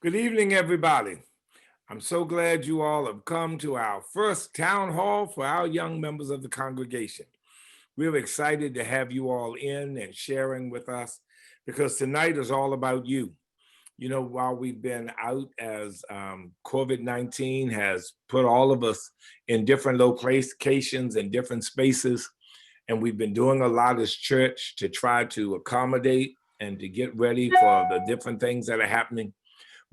Good evening, everybody. I'm so glad you all have come to our first town hall for our young members of the congregation. We're excited to have you all in and sharing with us because tonight is all about you. While we've been out as COVID-19 has put all of us in different locations and different spaces, and we've been doing a lot as church to try to accommodate and to get ready for the different things that are happening.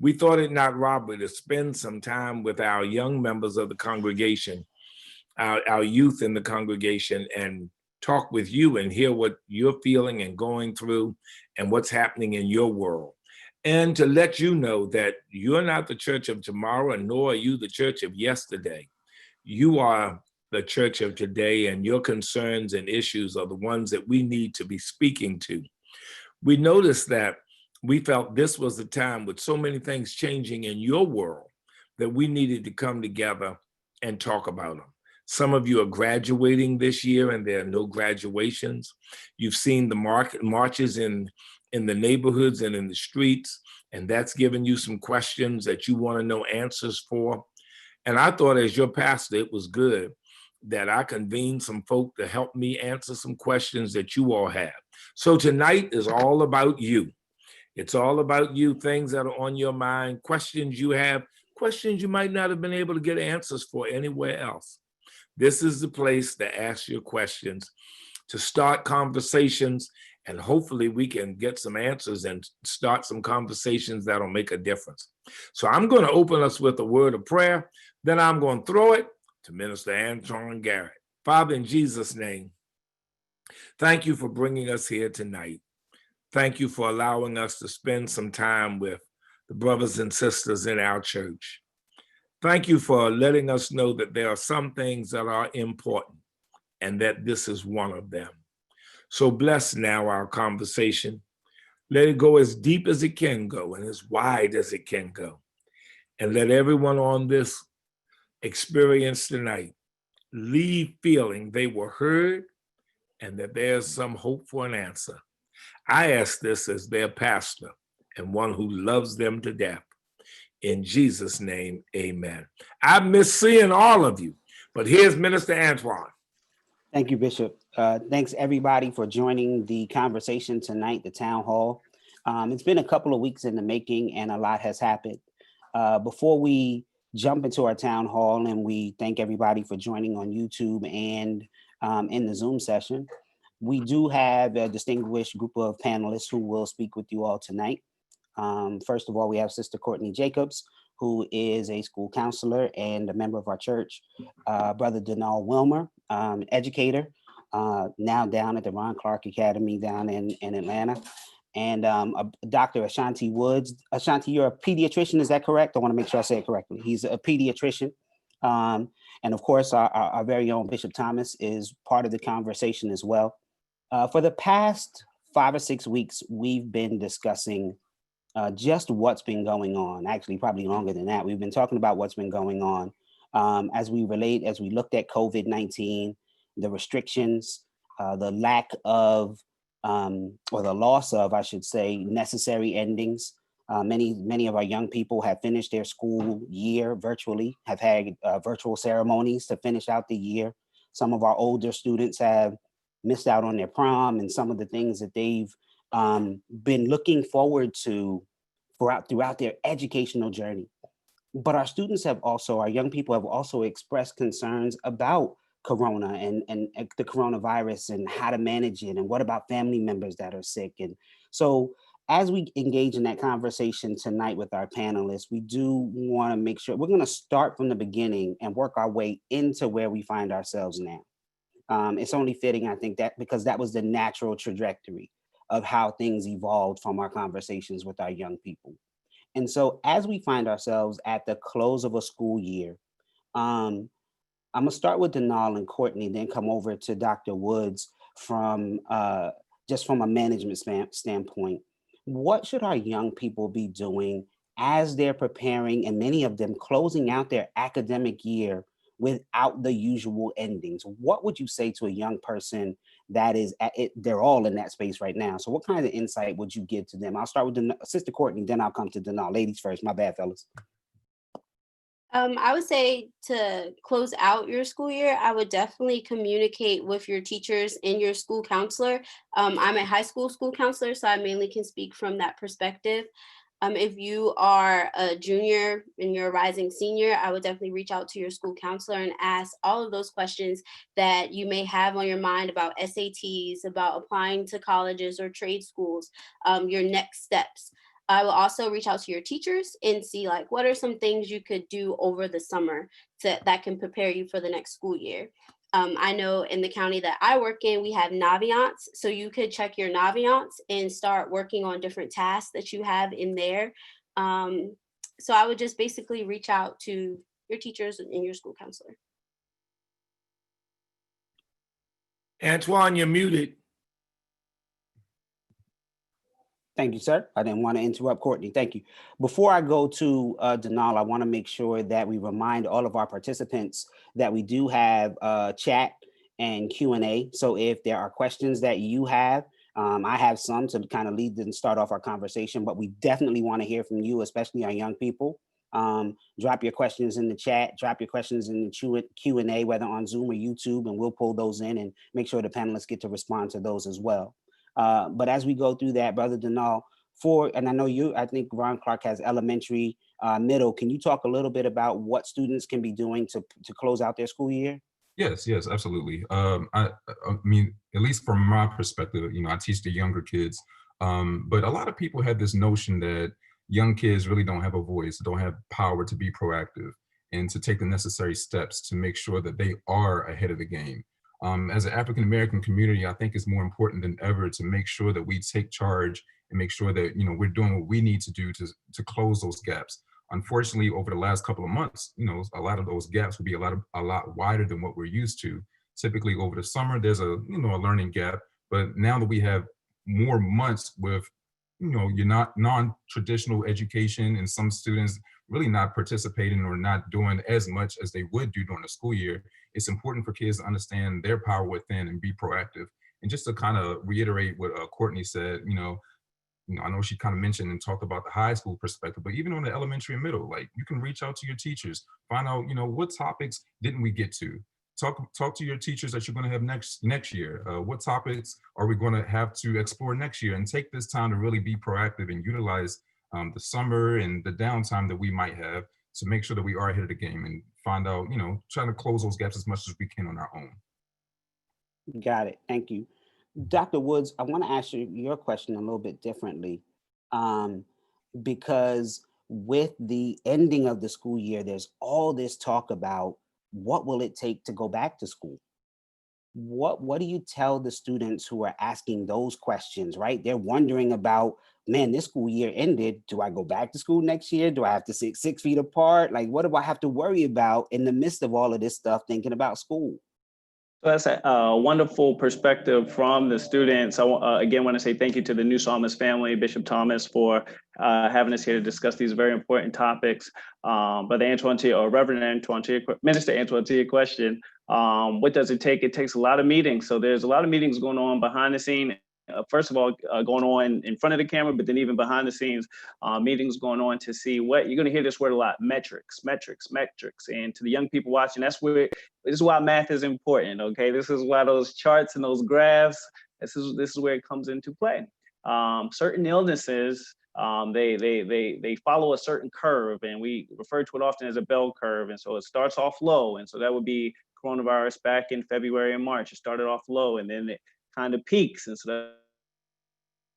We thought it not robbery to spend some time with our young members of the congregation, our youth in the congregation, and talk with you and hear what you're feeling and going through and what's happening in your world. And to let you know that you're not the church of tomorrow, nor are you the church of yesterday. You are the church of today, and your concerns and issues are the ones that we need to be speaking to. We noticed that we felt this was the time with so many things changing in your world that we needed to come together and talk about them. Some of you are graduating this year and there are no graduations. You've seen the marches in the neighborhoods and in the streets, and that's given you some questions that you want to know answers for. And I thought as your pastor, it was good that I convened some folk to help me answer some questions that you all have. So tonight is all about you. It's all about you, things that are on your mind, questions you have, questions you might not have been able to get answers for anywhere else. This is the place to ask your questions, to start conversations, and hopefully we can get some answers and start some conversations that'll make a difference. So I'm going to open us with a word of prayer. Then I'm going to throw it to Minister Antoine Garrett. Father, in Jesus' name, thank you for bringing us here tonight. Thank you for allowing us to spend some time with the brothers and sisters in our church. Thank you for letting us know that there are some things that are important and that this is one of them. So bless now our conversation. Let it go as deep as it can go and as wide as it can go. And let everyone on this experience tonight leave feeling they were heard and that there's some hope for an answer. I ask this as their pastor and one who loves them to death. In Jesus' name, amen. I miss seeing all of you, but here's Minister Antoine. Thank you, Bishop. Thanks, everybody, for joining the conversation tonight, the town hall. It's been a couple of weeks in the making and a lot has happened. Before we jump into our town hall, and we thank everybody for joining on YouTube and in the Zoom session, we do have a distinguished group of panelists who will speak with you all tonight. First of all, we have Sister Courtney Jacobs, who is a school counselor and a member of our church. Brother Denal Wilmer, educator, now down at the Ron Clark Academy down in Atlanta. And Dr. Ashanti Woods. Ashanti, you're a pediatrician, is that correct? I want to make sure I say it correctly. He's a pediatrician. And of course, our very own Bishop Thomas is part of the conversation as well. For the past 5 or 6 weeks, we've been discussing just what's been going on. Actually, probably longer than that. We've been talking about what's been going on as we looked at COVID-19, the restrictions, the lack of, or the loss of, I should say, necessary endings. Many of our young people have finished their school year virtually, have had virtual ceremonies to finish out the year. Some of our older students have missed out on their prom and some of the things that they've been looking forward to throughout their educational journey. But our young people have also expressed concerns about Corona and the coronavirus and how to manage it, and what about family members that are sick. And so as we engage in that conversation tonight with our panelists, we do want to make sure we're going to start from the beginning and work our way into where we find ourselves now. It's only fitting, I think, that because that was the natural trajectory of how things evolved from our conversations with our young people. And so as we find ourselves at the close of a school year, I'm going to start with Denal and Courtney, then come over to Dr. Woods from just from a management standpoint. What should our young people be doing as they're preparing, and many of them closing out their academic year without the usual endings. What would you say to a young person that is at it? They're all in that space right now. So what kind of insight would you give to them? I'll start with Sister Courtney, then I'll come to Denal. Ladies first. My bad, fellas. I would say to close out your school year, I would definitely communicate with your teachers and your school counselor. I'm a high school counselor, so I mainly can speak from that perspective. If you are a junior and you're a rising senior, I would definitely reach out to your school counselor and ask all of those questions that you may have on your mind about SATs, about applying to colleges or trade schools, your next steps. I will also reach out to your teachers and see like what are some things you could do over the summer that can prepare you for the next school year. I know in the county that I work in, we have Naviance. So you could check your Naviance and start working on different tasks that you have in there. So I would just basically reach out to your teachers and your school counselor. Antoine, you're muted. Thank you, sir. I didn't want to interrupt Courtney. Thank you. Before I go to Denal, I want to make sure that we remind all of our participants that we do have chat and Q&A. So if there are questions that you have, I have some to kind of lead and start off our conversation, but we definitely want to hear from you, especially our young people. Drop your questions in the chat, drop your questions in the Q&A, whether on Zoom or YouTube, and we'll pull those in and make sure the panelists get to respond to those as well. But as we go through that, Brother Denal, and I know I think Ron Clark has elementary, middle. Can you talk a little bit about what students can be doing to close out their school year? Yes, absolutely. I mean, at least from my perspective, I teach the younger kids, but a lot of people have this notion that young kids really don't have a voice, don't have power to be proactive and to take the necessary steps to make sure that they are ahead of the game. As an African-American community, I think it's more important than ever to make sure that we take charge and make sure that, we're doing what we need to do to close those gaps. Unfortunately, over the last couple of months, a lot of those gaps will be a lot wider than what we're used to. Typically over the summer, there's a learning gap, but now that we have more months with, you're not non-traditional education and some students really not participating or not doing as much as they would do during the school year, it's important for kids to understand their power within and be proactive. And just to kind of reiterate what Courtney said, I know she kind of mentioned and talked about the high school perspective, but even on the elementary and middle, like you can reach out to your teachers, find out, what topics didn't we get to? Talk to your teachers that you're going to have next year. What topics are we going to have to explore next year? And take this time to really be proactive and utilize the summer and the downtime that we might have to make sure that we are ahead of the game and find out, trying to close those gaps as much as we can on our own. Got it. Thank you. Dr. Woods, I want to ask you your question a little bit differently, because with the ending of the school year, there's all this talk about what will it take to go back to school? What do you tell the students who are asking those questions, right? They're wondering about, man, this school year ended. Do I go back to school next year? Do I have to sit 6 feet apart? Like, what do I have to worry about in the midst of all of this stuff, thinking about school? So that's a wonderful perspective from the students. I again want to say thank you to the New Psalmist family, Bishop Thomas, for having us here to discuss these very important topics. But Antoine, or Reverend Antoine, Minister Antoine, to your question, what does it take? It takes a lot of meetings. So there's a lot of meetings going on behind the scene. First of all, going on in front of the camera, but then even behind the scenes, meetings going on to see what you're going to hear this word a lot: metrics. And to the young people watching, this is why math is important. Okay, this is why those charts and those graphs. This is where it comes into play. Certain illnesses, they follow a certain curve, and we refer to it often as a bell curve. And so it starts off low, and so that would be coronavirus back in February and March. It started off low, and then it kind of peaks, and so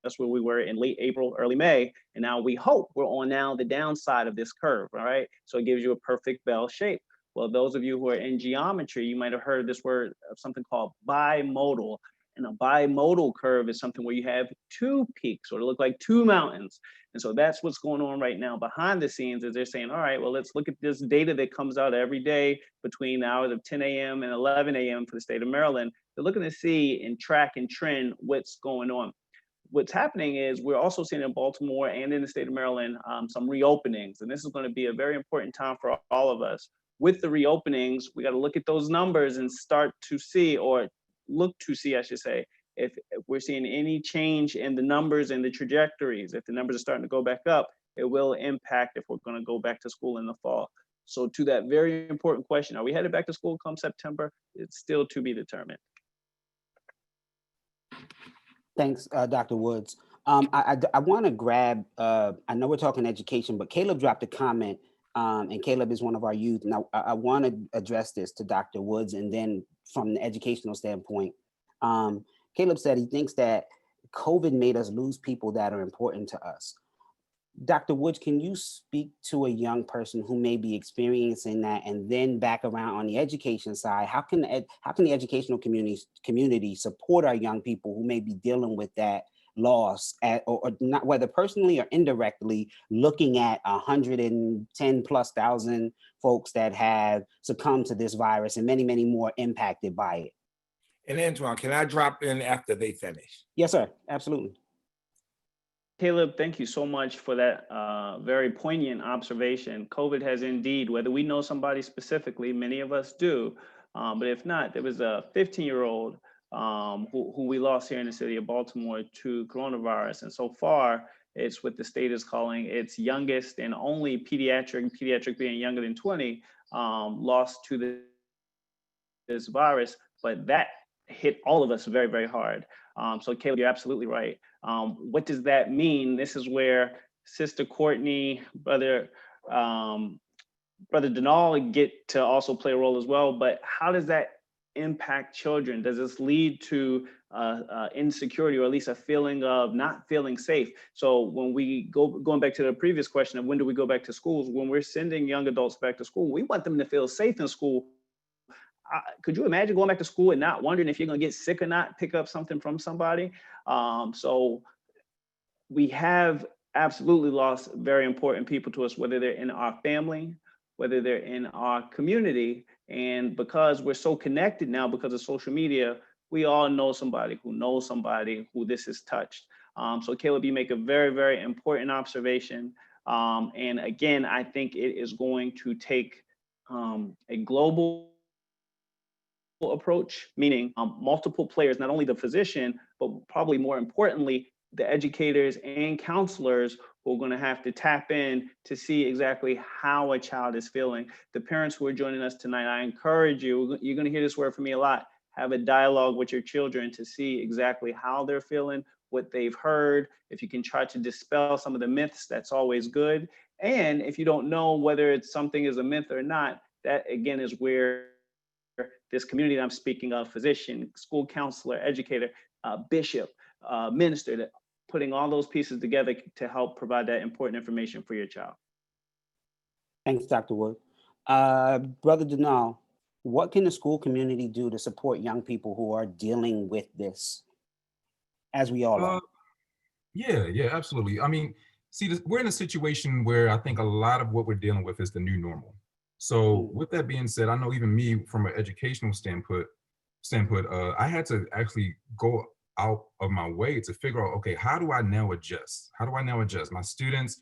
that's where we were in late April, early May, and now we hope we're on now the downside of this curve. All right, so it gives you a perfect bell shape. Well, those of you who are in geometry, you might have heard this word of something called bimodal. And a bimodal curve is something where you have two peaks, or to look like two mountains. And so that's what's going on right now behind the scenes, is they're saying, all right, well, let's look at this data that comes out every day between the hours of 10 a.m. and 11 a.m. for the state of Maryland. They're looking to see and track and trend what's going on. What's happening is we're also seeing in Baltimore and in the state of Maryland some reopenings. And this is going to be a very important time for all of us. with the reopenings, we got to look at those numbers and start to see, or look to see, I should say, if we're seeing any change in the numbers and the trajectories. If the numbers are starting to go back up, it will impact if we're going to go back to school in the fall. So to that very important question, are we headed back to school come September? It's still to be determined. Thanks, Dr. Woods. I want to grab, I know we're talking education, but Caleb dropped a comment, and Caleb is one of our youth. Now, I want to address this to Dr. Woods, and then from the educational standpoint, Caleb said he thinks that COVID made us lose people that are important to us. Dr. Woods, can you speak to a young person who may be experiencing that, and then back around on the education side, how can the educational community support our young people who may be dealing with that loss, or not, whether personally or indirectly, looking at 110,000+ folks that have succumbed to this virus and many, many more impacted by it? And Antoine, can I drop in after they finish? Yes, sir. Absolutely. Caleb, thank you so much for that very poignant observation. COVID has indeed, whether we know somebody specifically, many of us do, but if not, there was a 15-year-old who we lost here in the city of Baltimore to coronavirus. And so far, it's what the state is calling its youngest and only pediatric being younger than 20, lost to this virus, but that hit all of us very, very hard. So Caleb, you're absolutely right. What does that mean? This is where Sister Courtney, Brother Denal get to also play a role as well. But how does that impact children? Does this lead to insecurity, or at least a feeling of not feeling safe? So when we going back to the previous question of when do we go back to schools, when we're sending young adults back to school, we want them to feel safe in school. Could you imagine going back to school and not wondering if you're going to get sick or not, pick up something from somebody? So we have absolutely lost very important people to us, whether they're in our family, whether they're in our community. And because we're so connected now because of social media, we all know somebody who this has touched. So Caleb, you make a very, very important observation. And again, I think it is going to take a global approach, meaning multiple players, not only the physician, but probably more importantly, the educators and counselors who are going to have to tap in to see exactly how a child is feeling. The parents who are joining us tonight, I encourage you, you're going to hear this word from me a lot, have a dialogue with your children to see exactly how they're feeling, what they've heard. If you can try to dispel some of the myths, that's always good. And if you don't know whether it's something is a myth or not, that again is where this community that I'm speaking of, physician, school counselor, educator, bishop, minister, that putting all those pieces together to help provide that important information for your child. Thanks, Dr. Wood. Brother Denal, what can the school community do to support young people who are dealing with this, as we all are? Yeah, absolutely. I mean, see, we're in a situation where I think a lot of what we're dealing with is the new normal. So with that being said, I know even me from an educational standpoint, I had to actually go out of my way to figure out, okay, how do I now adjust? My students,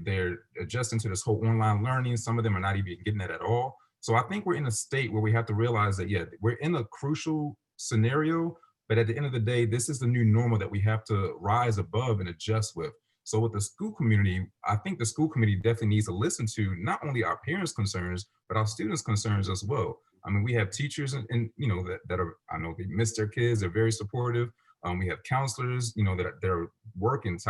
they're adjusting to this whole online learning. Some of them are not even getting that at all. So I think we're in a state where we have to realize that, yeah, we're in a crucial scenario, but at the end of the day, this is the new normal that we have to rise above and adjust with. So with the school community, I think the school committee definitely needs to listen to not only our parents' concerns, but our students' concerns as well. I mean, we have teachers and that are, I know they miss their kids, they're very supportive. We have counselors, that are working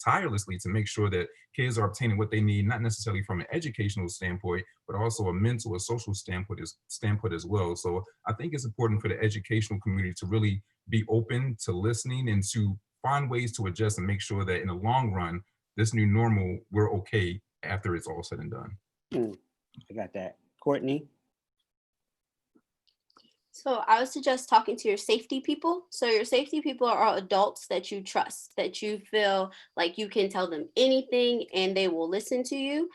tirelessly to make sure that kids are obtaining what they need, not necessarily from an educational standpoint, but also a mental or social standpoint as well. So I think it's important for the educational community to really be open to listening and to find ways to adjust and make sure that in the long run, this new normal, we're okay after it's all said and done. I got that. Courtney? So I would suggest talking to your safety people. So your safety people are adults that you trust, that you feel like you can tell them anything and they will listen to you.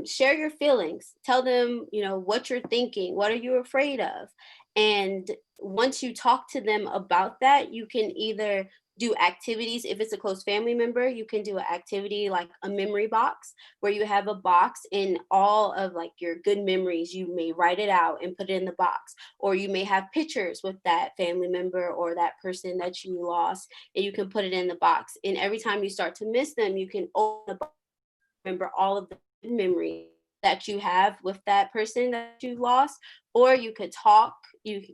Share your feelings. Tell them, what you're thinking. What are you afraid of? And once you talk to them about that, you can either do activities. If it's a close family member, you can do an activity like a memory box, where you have a box in all of like your good memories. You may write it out and put it in the box, or you may have pictures with that family member or that person that you lost, and you can put it in the box. And every time you start to miss them, you can open the box, remember all of the good memories that you have with that person that you lost. Or you could talk.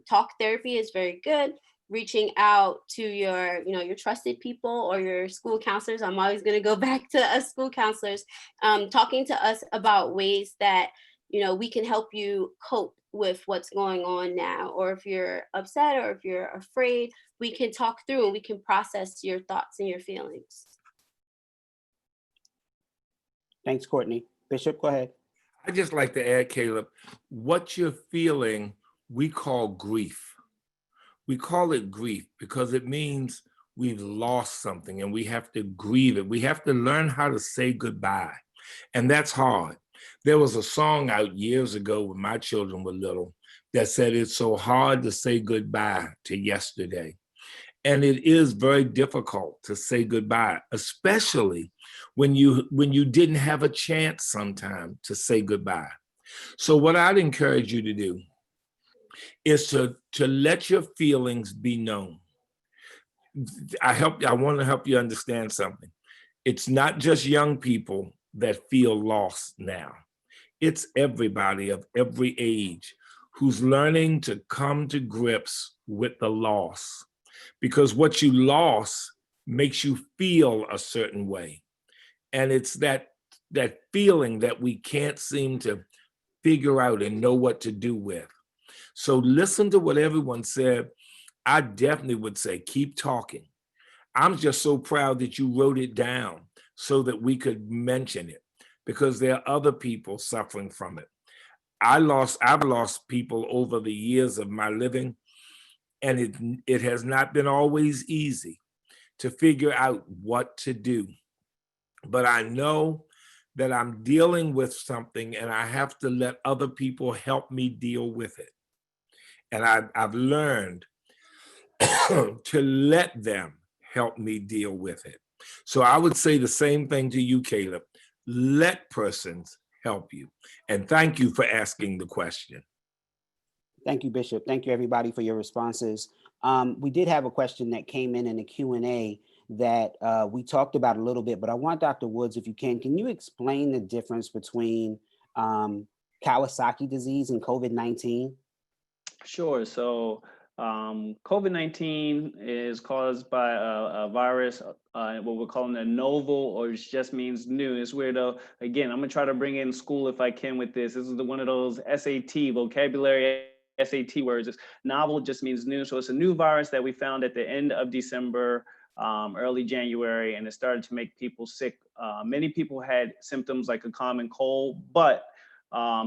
Talk therapy is very good, reaching out to your, your trusted people or your school counselors. I'm always going to go back to us school counselors, talking to us about ways that, we can help you cope with what's going on now. Or if you're upset or if you're afraid, we can talk through and we can process your thoughts and your feelings. Thanks, Courtney. Bishop, go ahead. I'd just like to add, Caleb, what you're feeling, we call grief. We call it grief because it means we've lost something and we have to grieve it. We have to learn how to say goodbye. And that's hard. There was a song out years ago when my children were little that said, it's so hard to say goodbye to yesterday. And it is very difficult to say goodbye, especially when you didn't have a chance sometime to say goodbye. So what I'd encourage you to do is to let your feelings be known. I want to help you understand something. It's not just young people that feel lost now. It's everybody of every age who's learning to come to grips with the loss. Because what you lost makes you feel a certain way. And it's that feeling that we can't seem to figure out and know what to do with. So listen to what everyone said. I definitely would say, keep talking. I'm just so proud that you wrote it down so that we could mention it, because there are other people suffering from it. I've lost people over the years of my living, and it has not been always easy to figure out what to do. But I know that I'm dealing with something and I have to let other people help me deal with it. And I've learned to let them help me deal with it. So I would say the same thing to you, Caleb. Let persons help you. And thank you for asking the question. Thank you, Bishop. Thank you, everybody, for your responses. We did have a question that came in the Q&A that we talked about a little bit, but I want Dr. Woods, if you can you explain the difference between Kawasaki disease and COVID-19? Sure. So COVID-19 is caused by a virus, what we're calling a novel, or it just means new. It's weird though. Again, I'm gonna try to bring in school if I can with this. This is one of those SAT vocabulary SAT words. It's novel just means new. So it's a new virus that we found at the end of December, early January, and it started to make people sick. Many people had symptoms like a common cold, but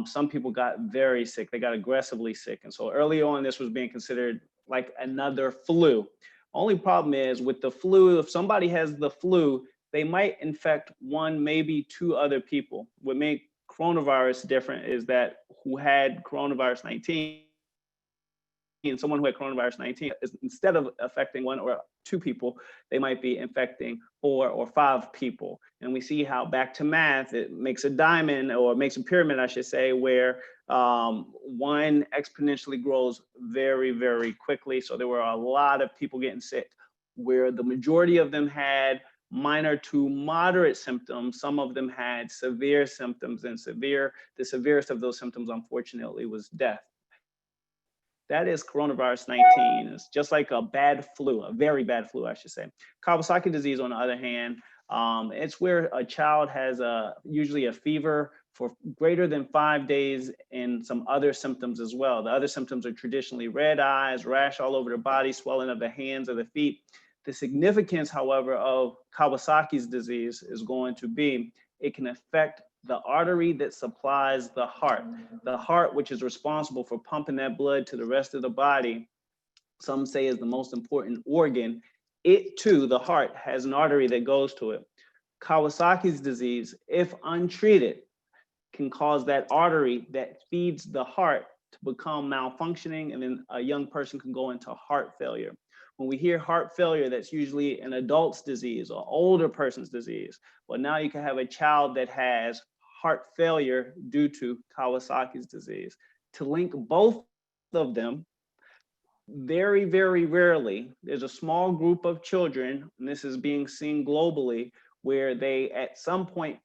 some people got very sick. They got aggressively sick. And so early on, this was being considered like another flu. Only problem is with the flu, if somebody has the flu, they might infect one, maybe two other people. What made coronavirus different is that who had coronavirus 19, and someone who had coronavirus 19, is instead of affecting one or two people, they might be infecting 4 or 5 people. And we see how, back to math, it makes a diamond, or makes a pyramid, I should say, where one exponentially grows very, very quickly. So there were a lot of people getting sick, where the majority of them had minor to moderate symptoms. Some of them had severe symptoms, and the severest of those symptoms, unfortunately, was death. That is coronavirus 19. It's just like a bad flu, a very bad flu, I should say. Kawasaki disease, on the other hand, it's where a child has usually a fever for greater than 5 days and some other symptoms as well. The other symptoms are traditionally red eyes, rash all over the body, swelling of the hands or the feet. The significance, however, of Kawasaki's disease is going to be, it can affect the artery that supplies the heart, which is responsible for pumping that blood to the rest of the body. Some say is the most important organ. It too, the heart, has an artery that goes to it. Kawasaki's disease, if untreated, can cause that artery that feeds the heart to become malfunctioning, and then a young person can go into heart failure. When we hear heart failure, that's usually an adult's disease or older person's disease. Well, now you can have a child that has heart failure due to Kawasaki's disease. To link both of them, very, very rarely, there's a small group of children, and this is being seen globally, where they at some point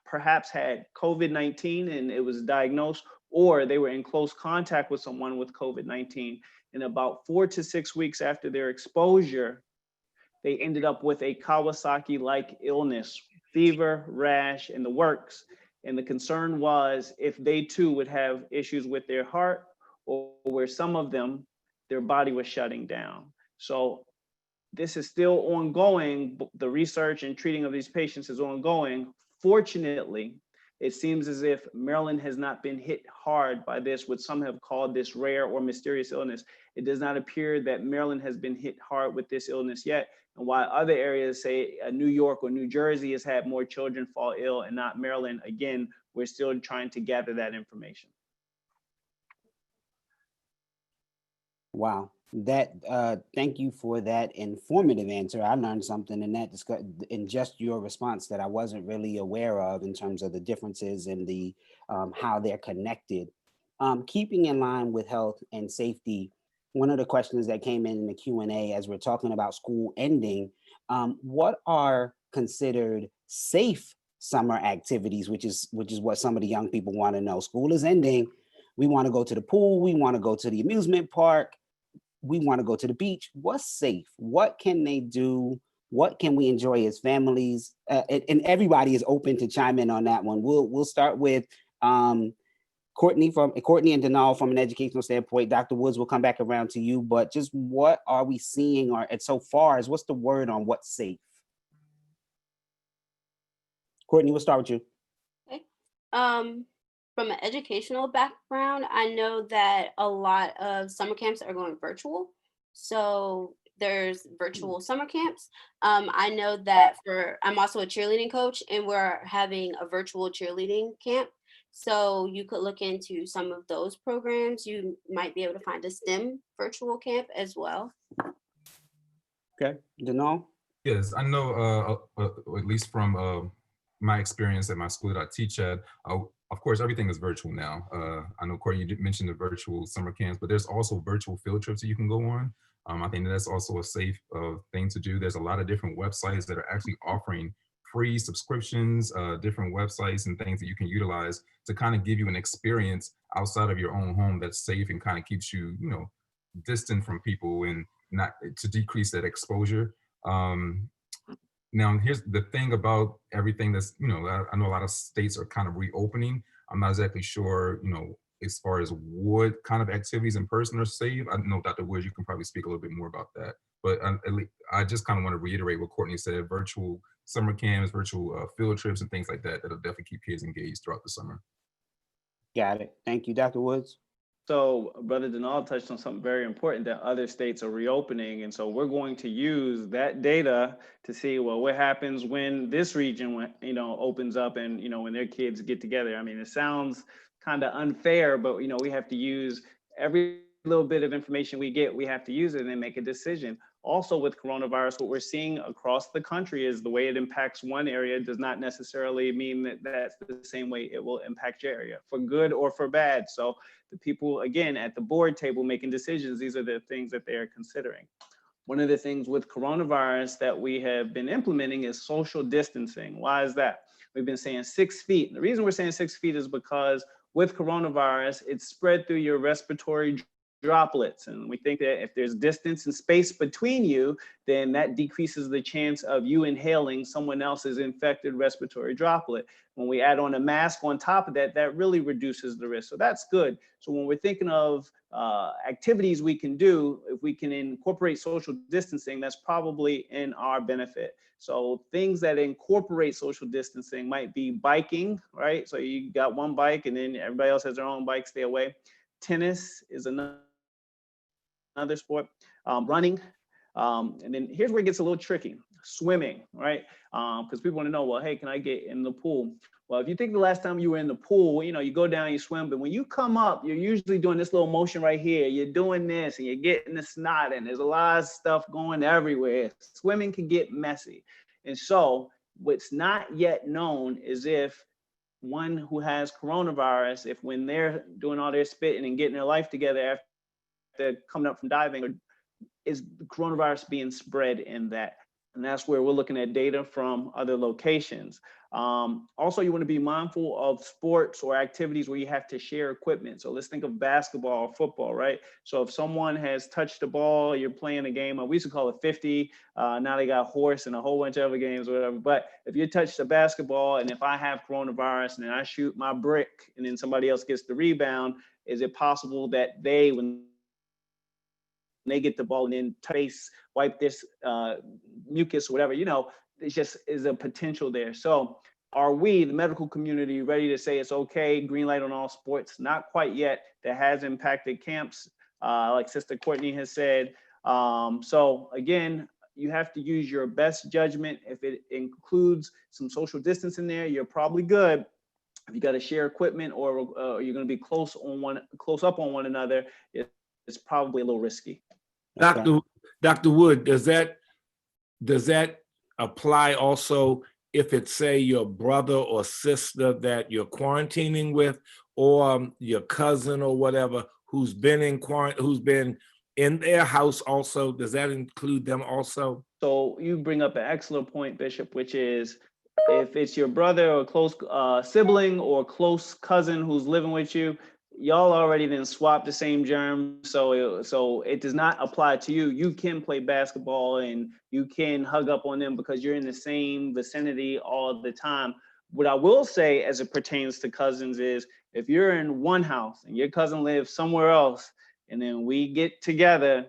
perhaps had COVID-19 and it was diagnosed, or they were in close contact with someone with COVID-19. And about 4 to 6 weeks after their exposure, they ended up with a Kawasaki-like illness, fever, rash, and the works. And the concern was if they too would have issues with their heart, or where some of them, their body was shutting down. So this is still ongoing. The research and treating of these patients is ongoing. Fortunately, it seems as if Maryland has not been hit hard by this, what some have called this rare or mysterious illness. It does not appear that Maryland has been hit hard with this illness yet. And while other areas, say New York or New Jersey, has had more children fall ill and not Maryland, again, we're still trying to gather that information. Wow, that thank you for that informative answer. I learned something in that in just your response that I wasn't really aware of in terms of the differences and the how they're connected. Keeping in line with health and safety, one of the questions that came in the Q&A as we're talking about school ending, what are considered safe summer activities, which is what some of the young people want to know. School is ending. We want to go to the pool. We want to go to the amusement park. We want to go to the beach. What's safe? What can they do? What can we enjoy as families? And everybody is open to chime in on that one. We'll start with Courtney and Townhall from an educational standpoint. Dr. Woods will come back around to you, but just what are we seeing, or and so far as what's the word on what's safe? Courtney, we'll start with you. Okay. From an educational background, I know that a lot of summer camps are going virtual. So there's virtual summer camps. I know that I'm also a cheerleading coach, and we're having a virtual cheerleading camp. So you could look into some of those programs. You might be able to find a STEM virtual camp as well. Okay, Townhall? Yes, I know, at least from my experience at my school that I teach at, of course, everything is virtual now. I know, Courtney, you did mention the virtual summer camps, but there's also virtual field trips that you can go on. I think that's also a safe thing to do. There's a lot of different websites that are actually offering free subscriptions, different websites and things that you can utilize to kind of give you an experience outside of your own home that's safe and kind of keeps you, distant from people and not to decrease that exposure. Now, here's the thing about everything that's, I know a lot of states are kind of reopening. I'm not exactly sure, as far as what kind of activities in person are safe. I know, Dr. Woods, you can probably speak a little bit more about that. But I just kind of want to reiterate what Courtney said, virtual summer camps, virtual field trips and things like that, that'll definitely keep kids engaged throughout the summer. Got it. Thank you, Dr. Woods. So Brother Townhall touched on something very important, that other states are reopening. And so we're going to use that data to see, well, what happens when this region, opens up and, when their kids get together. I mean, it sounds kind of unfair, but, we have to use every little bit of information we get, we have to use it and then make a decision. Also with coronavirus, what we're seeing across the country is the way it impacts one area does not necessarily mean that that's the same way it will impact your area, for good or for bad. So the people, again, at the board table making decisions, these are the things that they are considering. One of the things with coronavirus that we have been implementing is social distancing. Why is that? We've been saying 6 feet. And the reason we're saying 6 feet is because with coronavirus, it's spread through your respiratory droplets. And we think that if there's distance and space between you, then that decreases the chance of you inhaling someone else's infected respiratory droplet. When we add on a mask on top of that, that really reduces the risk. So that's good. So when we're thinking of activities we can do, if we can incorporate social distancing, that's probably in our benefit. So things that incorporate social distancing might be biking, right? So you got one bike and then everybody else has their own bike, stay away. Tennis is another sport, running. And then here's where it gets a little tricky. Swimming, right? Because people want to know, well, hey, can I get in the pool? Well, if you think the last time you were in the pool, you know, you go down, you swim, but when you come up, you're usually doing this little motion right here. You're doing this and you're getting the snot, and there's a lot of stuff going everywhere. Swimming can get messy. And so what's not yet known is if one who has coronavirus, if when they're doing all their spitting and getting their life together after coming up from diving, is the coronavirus being spread in that? And that's where we're looking at data from other locations. Also, you want to be mindful of sports or activities where you have to share equipment. So let's think of basketball or football, right? So if someone has touched the ball, you're playing a game, we used to call it 50. Now they got horse and a whole bunch of other games or whatever. But if you touch the basketball and if I have coronavirus and then I shoot my brick and then somebody else gets the rebound, is it possible that they, when they get the ball and then face, wipe this mucus, whatever, you know, it just is a potential there. So are we, the medical community, ready to say it's okay, green light on all sports? Not quite yet. That has impacted camps, like Sister Courtney has said. So again, you have to use your best judgment. If it includes some social distance in there, you're probably good. If you got to share equipment or you're going to be close up on one another, it's probably a little risky. Okay. Dr. Wood, does that apply also if it's, say, your brother or sister that you're quarantining with, or your cousin or whatever who's been in quarantine, who's been in their house also? Does that include them also? So you bring up an excellent point, Bishop, which is if it's your brother or close sibling or close cousin who's living with you, y'all already then swap the same germs, so it does not apply to you. You can play basketball and you can hug up on them because you're in the same vicinity all the time. What I will say as it pertains to cousins is if you're in one house and your cousin lives somewhere else and then we get together,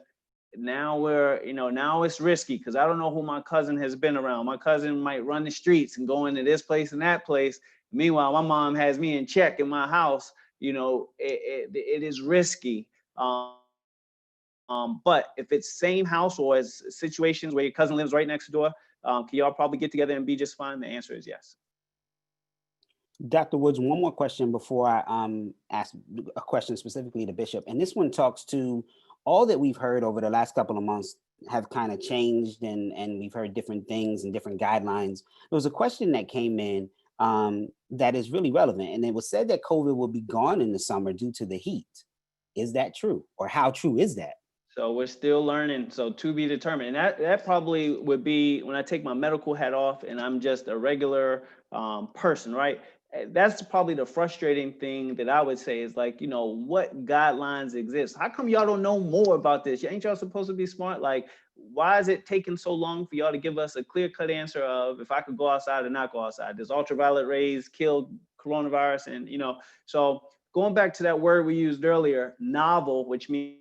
now now it's risky because I don't know who my cousin has been around. My cousin might run the streets and go into this place and that place. Meanwhile, my mom has me in check in my house. It is risky. But if it's same house or as situations where your cousin lives right next door, can y'all probably get together and be just fine? The answer is yes. Dr. Woods, one more question before I ask a question specifically to Bishop. And this one talks to all that we've heard over the last couple of months have kind of changed, and we've heard different things and different guidelines. There was a question that came in that is really relevant, and it was said that COVID will be gone in the summer due to the heat. Is that true, or how true is that? So we're still learning, so to be determined. And that probably would be when I take my medical hat off and I'm just a regular person, right? That's probably the frustrating thing that I would say is like, what guidelines exist? How come y'all don't know more about this? Ain't y'all supposed to be smart? Like, why is it taking so long for y'all to give us a clear-cut answer of if I could go outside or not go outside? Does ultraviolet rays kill coronavirus? And, so going back to that word we used earlier, novel, which means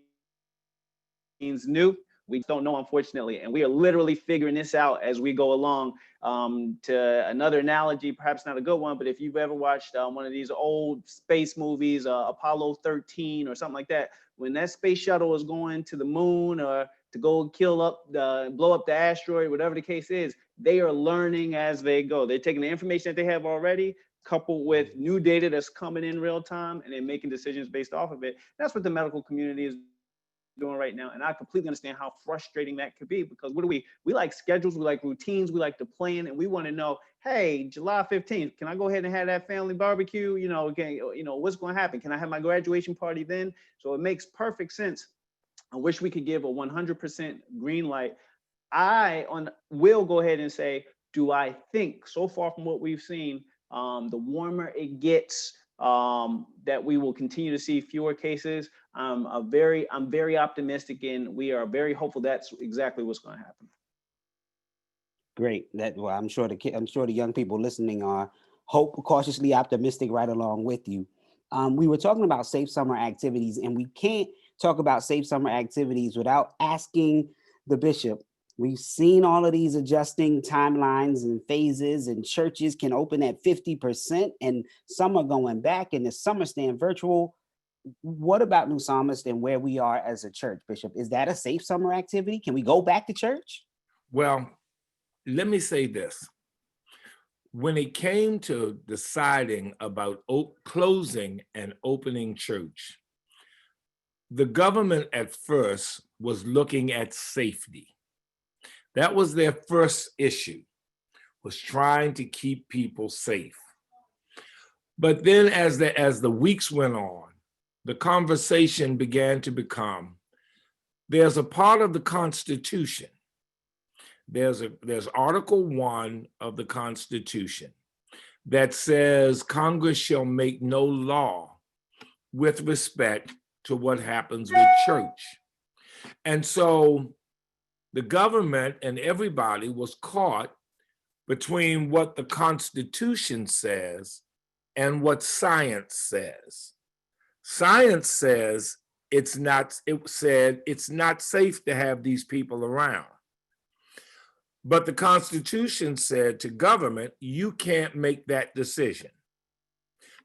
new, we don't know, unfortunately, and we are literally figuring this out as we go along. To another analogy, perhaps not a good one, but if you've ever watched one of these old space movies, Apollo 13 or something like that, when that space shuttle is going to the moon or to go blow up the asteroid, whatever the case is, they are learning as they go. They're taking the information that they have already, coupled with new data that's coming in real time, and then making decisions based off of it. That's what the medical community is doing right now. And I completely understand how frustrating that could be, because what do we like schedules, we like routines, we like to plan, and we want to know, hey, July 15th, can I go ahead and have that family barbecue? What's going to happen? Can I have my graduation party then? So it makes perfect sense. I wish we could give a 100% green light. I will go ahead and say, do I think so far from what we've seen, the warmer it gets, that we will continue to see fewer cases. I'm very optimistic, and we are very hopeful that's exactly what's going to happen. Great. I'm sure the young people listening are cautiously optimistic right along with you. We were talking about safe summer activities, and we can't talk about safe summer activities without asking the bishop. We've seen all of these adjusting timelines and phases, and churches can open at 50%, and some are going back, and the summer stand virtual. What about New Psalmist and where we are as a church, Bishop? Is that a safe summer activity? Can we go back to church? Well, let me say this. When it came to deciding about closing and opening church, the government at first was looking at safety. That was their first issue, was trying to keep people safe. But then as the weeks went on, the conversation began to become, there's a part of the Constitution. There's Article 1 of the Constitution that says Congress shall make no law with respect to what happens with church. And so the government and everybody was caught between what the Constitution says and what science says. Science says it's not safe to have these people around. But the Constitution said to government, you can't make that decision.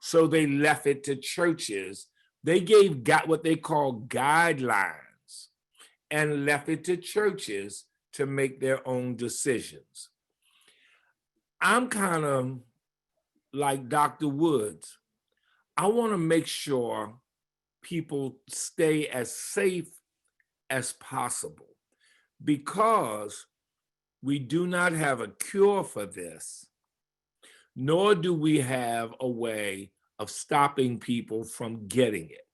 So they left it to churches. They got what they call guidelines and left it to churches to make their own decisions. I'm kind of like Dr. Woods. I want to make sure people stay as safe as possible because we do not have a cure for this, nor do we have a way of stopping people from getting it.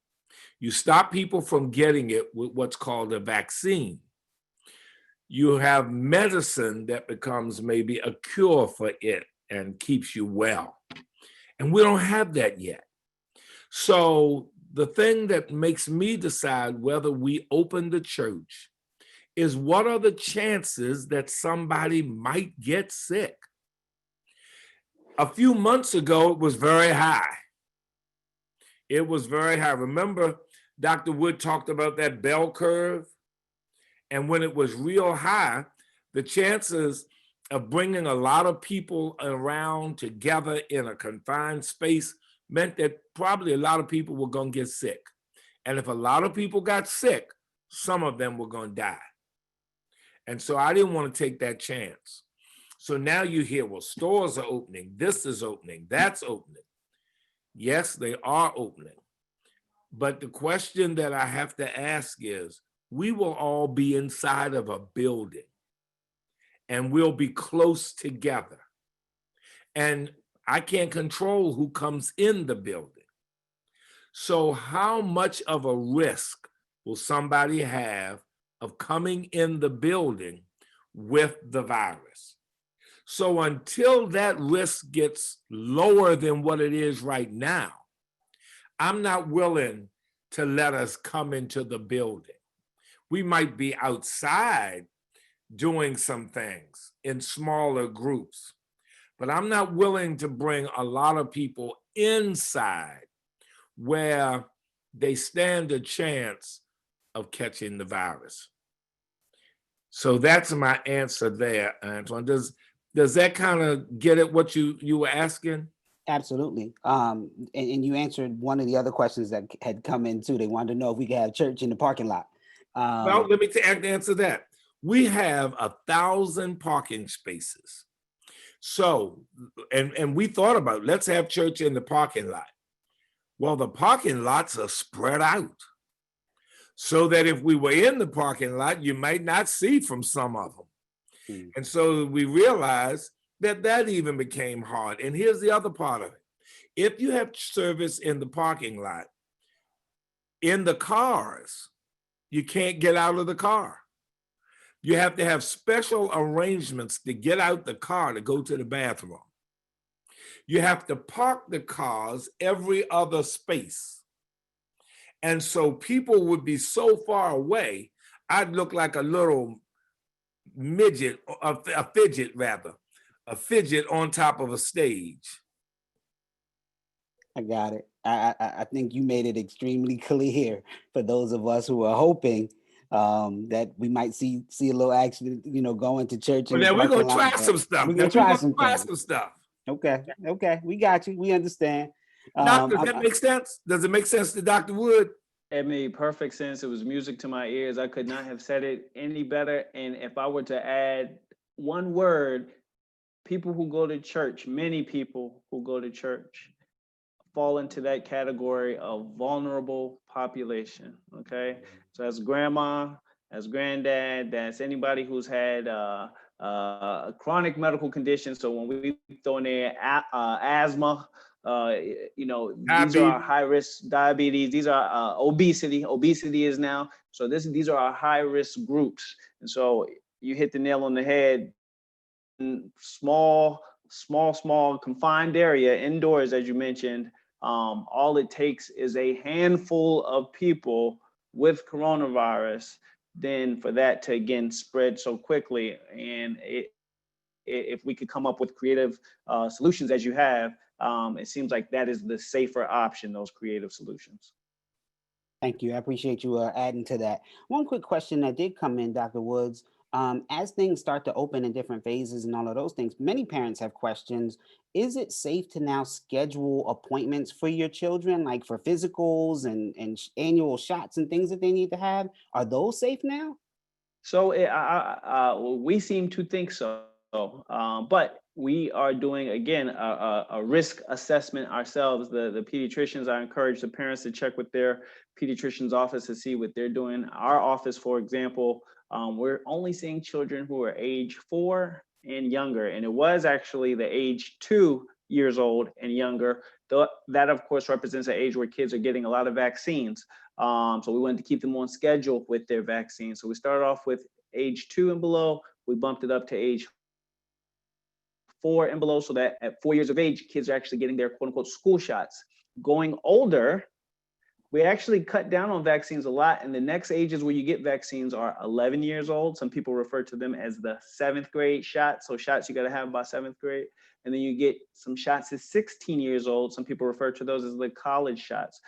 You stop people from getting it with what's called a vaccine. You have medicine that becomes maybe a cure for it and keeps you well. And we don't have that yet. So the thing that makes me decide whether we open the church is what are the chances that somebody might get sick? A few months ago, it was very high. It was very high. Remember, Dr. Wood talked about that bell curve? And when it was real high, the chances of bringing a lot of people around together in a confined space meant that probably a lot of people were going to get sick. And if a lot of people got sick, some of them were going to die. And so I didn't want to take that chance. So now you hear, well, stores are opening, this is opening, that's opening. Yes, they are opening. But the question that I have to ask is, we will all be inside of a building and we'll be close together. And I can't control who comes in the building. So how much of a risk will somebody have of coming in the building with the virus? So until that risk gets lower than what it is right now, I'm not willing to let us come into the building. We might be outside doing some things in smaller groups, but I'm not willing to bring a lot of people inside where they stand a chance of catching the virus. So that's my answer there, Antoine. Does that kind of get at what you were asking? Absolutely. And you answered one of the other questions that had come in too. They wanted to know if we could have church in the parking lot. Well, let me answer that. We have 1,000 parking spaces. So, and we thought about, let's have church in the parking lot. Well, the parking lots are spread out so that if we were in the parking lot, you might not see from some of them. And so we realized that even became hard. And here's the other part of it. If you have service in the parking lot, in the cars, you can't get out of the car. You have to have special arrangements to get out the car to go to the bathroom. You have to park the cars every other space. And so people would be so far away, I'd look like a little midget, a fidget on top of a stage. I got it. I think you made it extremely clear for those of us who are hoping that we might see a little action, going to church. Well, then we're going to try some stuff. We're going to try some stuff. Okay. We got you. We understand. Doctor, does that make sense? Does it make sense to Dr. Wood? It made perfect sense. It was music to my ears. I could not have said it any better. And if I were to add one word, people who go to church, many people who go to church fall into that category of vulnerable population. Okay. So as grandma, as granddad, that's anybody who's had a chronic medical condition. So when we throw in there asthma, these are our Diabetes. high risk diabetes. These are obesity. Obesity is now. So these are our high risk groups. And so you hit the nail on the head. Small confined area indoors, as you mentioned. All it takes is a handful of people with coronavirus, then for that to again spread so quickly. And if we could come up with creative solutions as you have, it seems like that is the safer option, those creative solutions. Thank you. I appreciate you adding to that. One quick question that did come in, Dr. Woods. As things start to open in different phases and all of those things, many parents have questions. Is it safe to now schedule appointments for your children, like for physicals and annual shots and things that they need to have? Are those safe now? So we seem to think so, but we are doing, again, a risk assessment ourselves. The pediatricians, I encourage the parents to check with their pediatrician's office to see what they're doing. Our office, for example, we're only seeing children who are age 4 and younger, and it was actually the age 2 years old and younger. That, of course, represents an age where kids are getting a lot of vaccines. So we wanted to keep them on schedule with their vaccine. So we started off with age 2 and below. We bumped it up to age 4 and below, so that at 4 years of age, kids are actually getting their quote unquote school shots. Going older, we actually cut down on vaccines a lot. And the next ages where you get vaccines are 11 years old. Some people refer to them as the 7th grade shots. So shots you got to have by 7th grade. And then you get some shots at 16 years old. Some people refer to those as the college shots.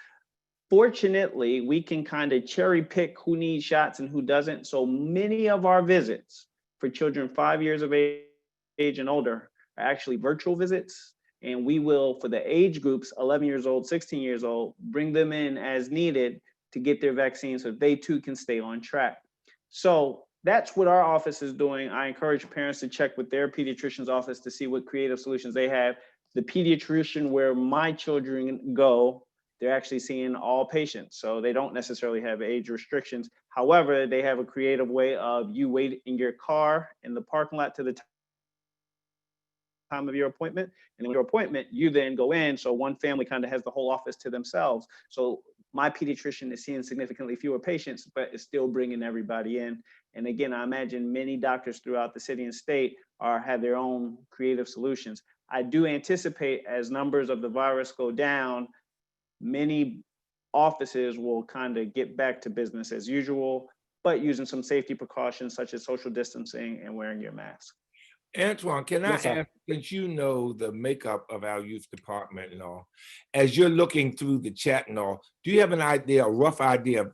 Fortunately, we can kind of cherry pick who needs shots and who doesn't. So many of our visits for children 5 years of age and older are actually virtual visits. And we will, for the age groups, 11 years old, 16 years old, bring them in as needed to get their vaccine so they too can stay on track. So that's what our office is doing. I encourage parents to check with their pediatrician's office to see what creative solutions they have. The pediatrician where my children go, they're actually seeing all patients. So they don't necessarily have age restrictions. However, they have a creative way of you wait in your car in the parking lot to the time of your appointment. And in your appointment, you then go in. So one family kind of has the whole office to themselves. So my pediatrician is seeing significantly fewer patients, but is still bringing everybody in. And again, I imagine many doctors throughout the city and state have their own creative solutions. I do anticipate as numbers of the virus go down, many offices will kind of get back to business as usual, but using some safety precautions such as social distancing and wearing your mask. Antoine, can I Yes, sir. ask, since you know the makeup of our youth department and all, as you're looking through the chat and all, do you have an idea, a rough idea of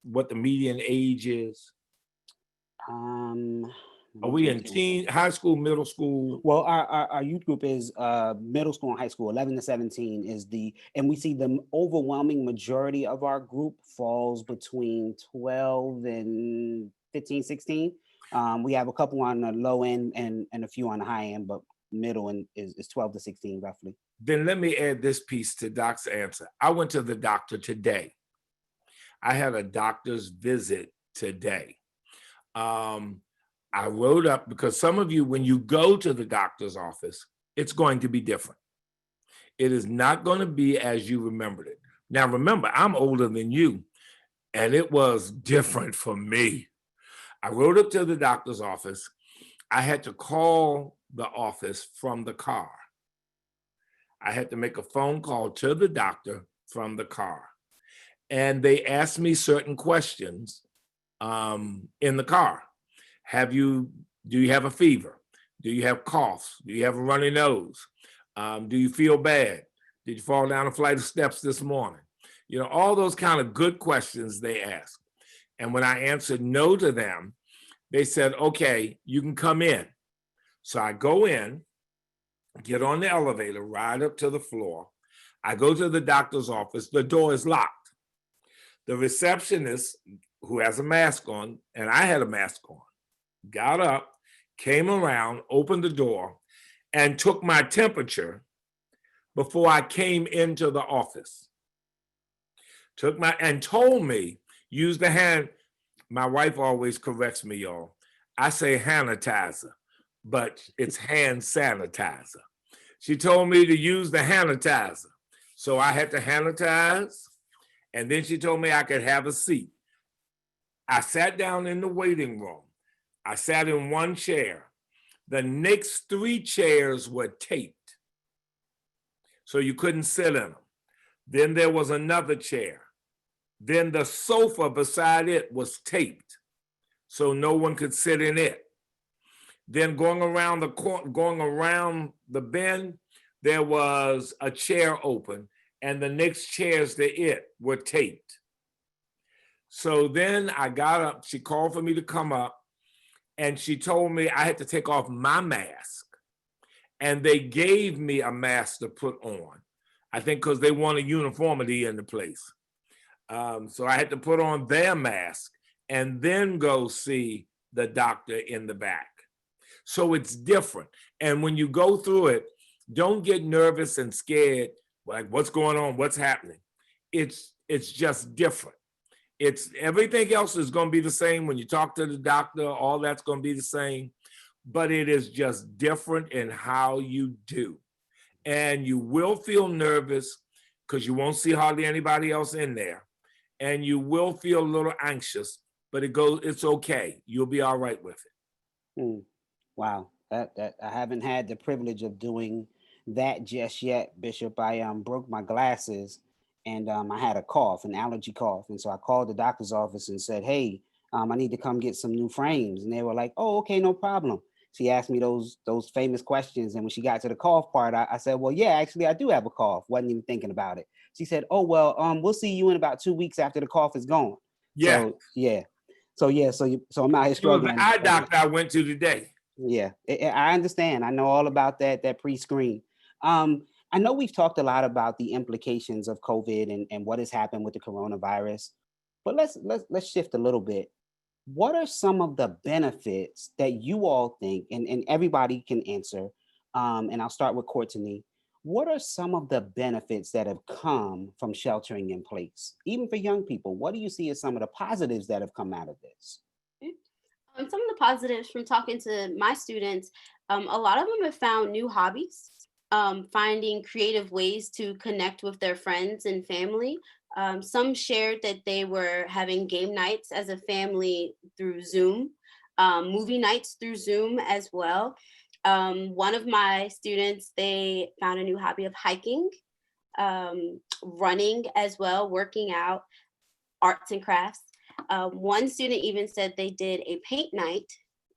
what the median age is? Are we in teen, high school, middle school? Well, our youth group is middle school and high school. 11 to 17 is and we see the overwhelming majority of our group falls between 12 and 15, 16. We have a couple on the low end and a few on the high end, but middle and is 12 to 16 roughly. Then let me add this piece to Doc's answer. I went to the doctor today. I had a doctor's visit today. I wrote up, because some of you, when you go to the doctor's office, it's going to be different. It is not going to be as you remembered it. Now, remember, I'm older than you, and it was different for me. I wrote up to the doctor's office. I had to call the office from the car. I had to make a phone call to the doctor from the car. And they asked me certain questions in the car. Do you have a fever? Do you have coughs? Do you have a runny nose? Do you feel bad? Did you fall down a flight of steps this morning? You know, all those kind of good questions they ask. And when I answered no to them, they said, okay, you can come in. So I go in, get on the elevator, ride up to the floor. I go to the doctor's office. The door is locked. The receptionist, who has a mask on, and I had a mask on, got up, came around, opened the door, and took my temperature before I came into the office. And told me, use the hand. My wife always corrects me, y'all. I say sanitizer, but it's hand sanitizer. She told me to use the sanitizer. So I had to sanitize, and then she told me I could have a seat. I sat down in the waiting room. I sat in one chair. The next 3 chairs were taped, so you couldn't sit in them. Then there was another chair. Then the sofa beside it was taped, so no one could sit in it. Then going around the bend, there was a chair open, and the next chairs to it were taped. So then I got up, she called for me to come up, and she told me I had to take off my mask. And they gave me a mask to put on, I think because they wanted uniformity in the place. So I had to put on their mask and then go see the doctor in the back. So it's different. And when you go through it, don't get nervous and scared, like what's going on, what's happening. It's just different. It's everything else is going to be the same when you talk to the doctor, all that's going to be the same, but it is just different in how you do. And you will feel nervous because you won't see hardly anybody else in there. And you will feel a little anxious, but it's okay. You'll be all right with it. Wow, that I haven't had the privilege of doing that just yet, Bishop. I broke my glasses and I had a cough, an allergy cough. And so I called the doctor's office and said, hey, I need to come get some new frames. And they were like, oh, okay, no problem. She asked me those famous questions. And when she got to the cough part, I said, well, yeah, actually, I do have a cough. Wasn't even thinking about it. She said, oh, well, we'll see you in about 2 weeks after the cough is gone. Yeah. So I'm out here struggling. The eye doctor I went to today. Yeah, I understand. I know all about that pre-screen. I know we've talked a lot about the implications of COVID and what has happened with the coronavirus, but let's shift a little bit. What are some of the benefits that you all think, and everybody can answer, and I'll start with Courtney. What are some of the benefits that have come from sheltering in place, even for young people? What do you see as some of the positives that have come out of this? Some of the positives from talking to my students, a lot of them have found new hobbies, finding creative ways to connect with their friends and family. Some shared that they were having game nights as a family through Zoom, movie nights through Zoom as well. One of my students, they found a new hobby of hiking, running as well, working out, arts and crafts. One student even said they did a paint night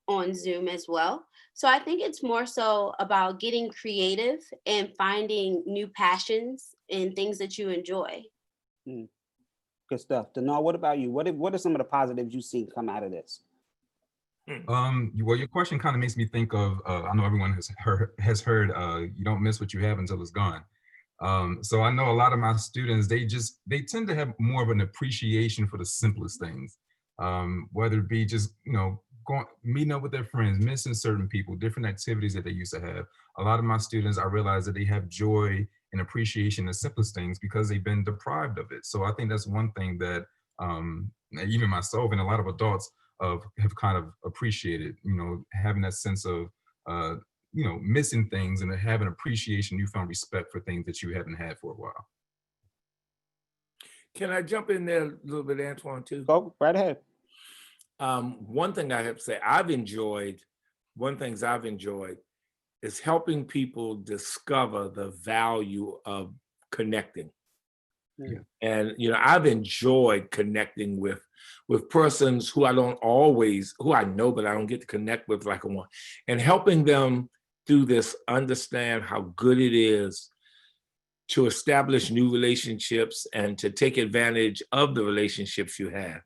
on Zoom as well. So I think it's more so about getting creative and finding new passions and things that you enjoy. Good stuff. Denal, what about you? What are some of the positives you've seen come out of this? Well, your question kind of makes me think of, I know everyone has heard you don't miss what you have until it's gone. So I know a lot of my students, they tend to have more of an appreciation for the simplest things, whether it be just, meeting up with their friends, missing certain people, different activities that they used to have. A lot of my students, I realize that they have joy and appreciation in the simplest things because they've been deprived of it. So I think that's one thing that even myself and a lot of adults have kind of appreciated, having that sense of, missing things and having appreciation, newfound respect for things that you haven't had for a while. Can I jump in there a little bit, Antoine, too? Go right ahead. One thing I have to say, one thing I've enjoyed is helping people discover the value of connecting. Yeah. And, I've enjoyed connecting with persons who I know, but I don't get to connect with like I want, and helping them through this understand how good it is to establish new relationships and to take advantage of the relationships you have.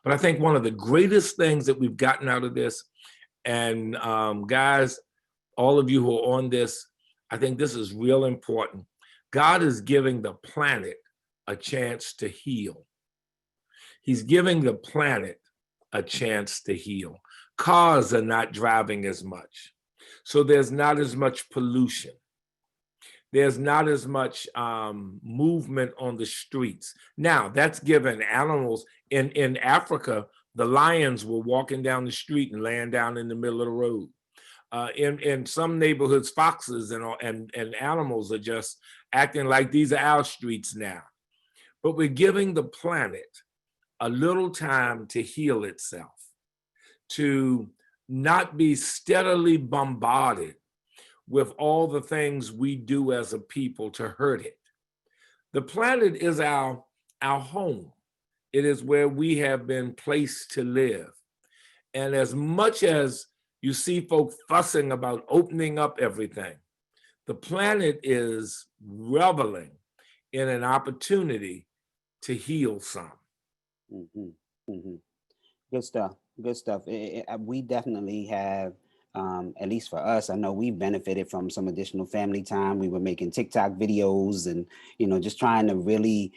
But I think one of the greatest things that we've gotten out of this, and guys, all of you who are on this, I think this is real important. God is giving the planet a chance to heal. He's giving the planet a chance to heal. Cars are not driving as much. So there's not as much pollution. There's not as much movement on the streets. Now, that's given animals in Africa, the lions were walking down the street and laying down in the middle of the road. In some neighborhoods, foxes and animals are just acting like these are our streets now. But we're giving the planet a little time to heal itself, to not be steadily bombarded with all the things we do as a people to hurt it. The planet is our home. It is where we have been placed to live. And as much as you see folk fussing about opening up everything, the planet is reveling in an opportunity to heal some. Mhm, mhm. Good stuff. Good stuff. We definitely have, at least for us, I know we benefited from some additional family time. We were making TikTok videos and, just trying to really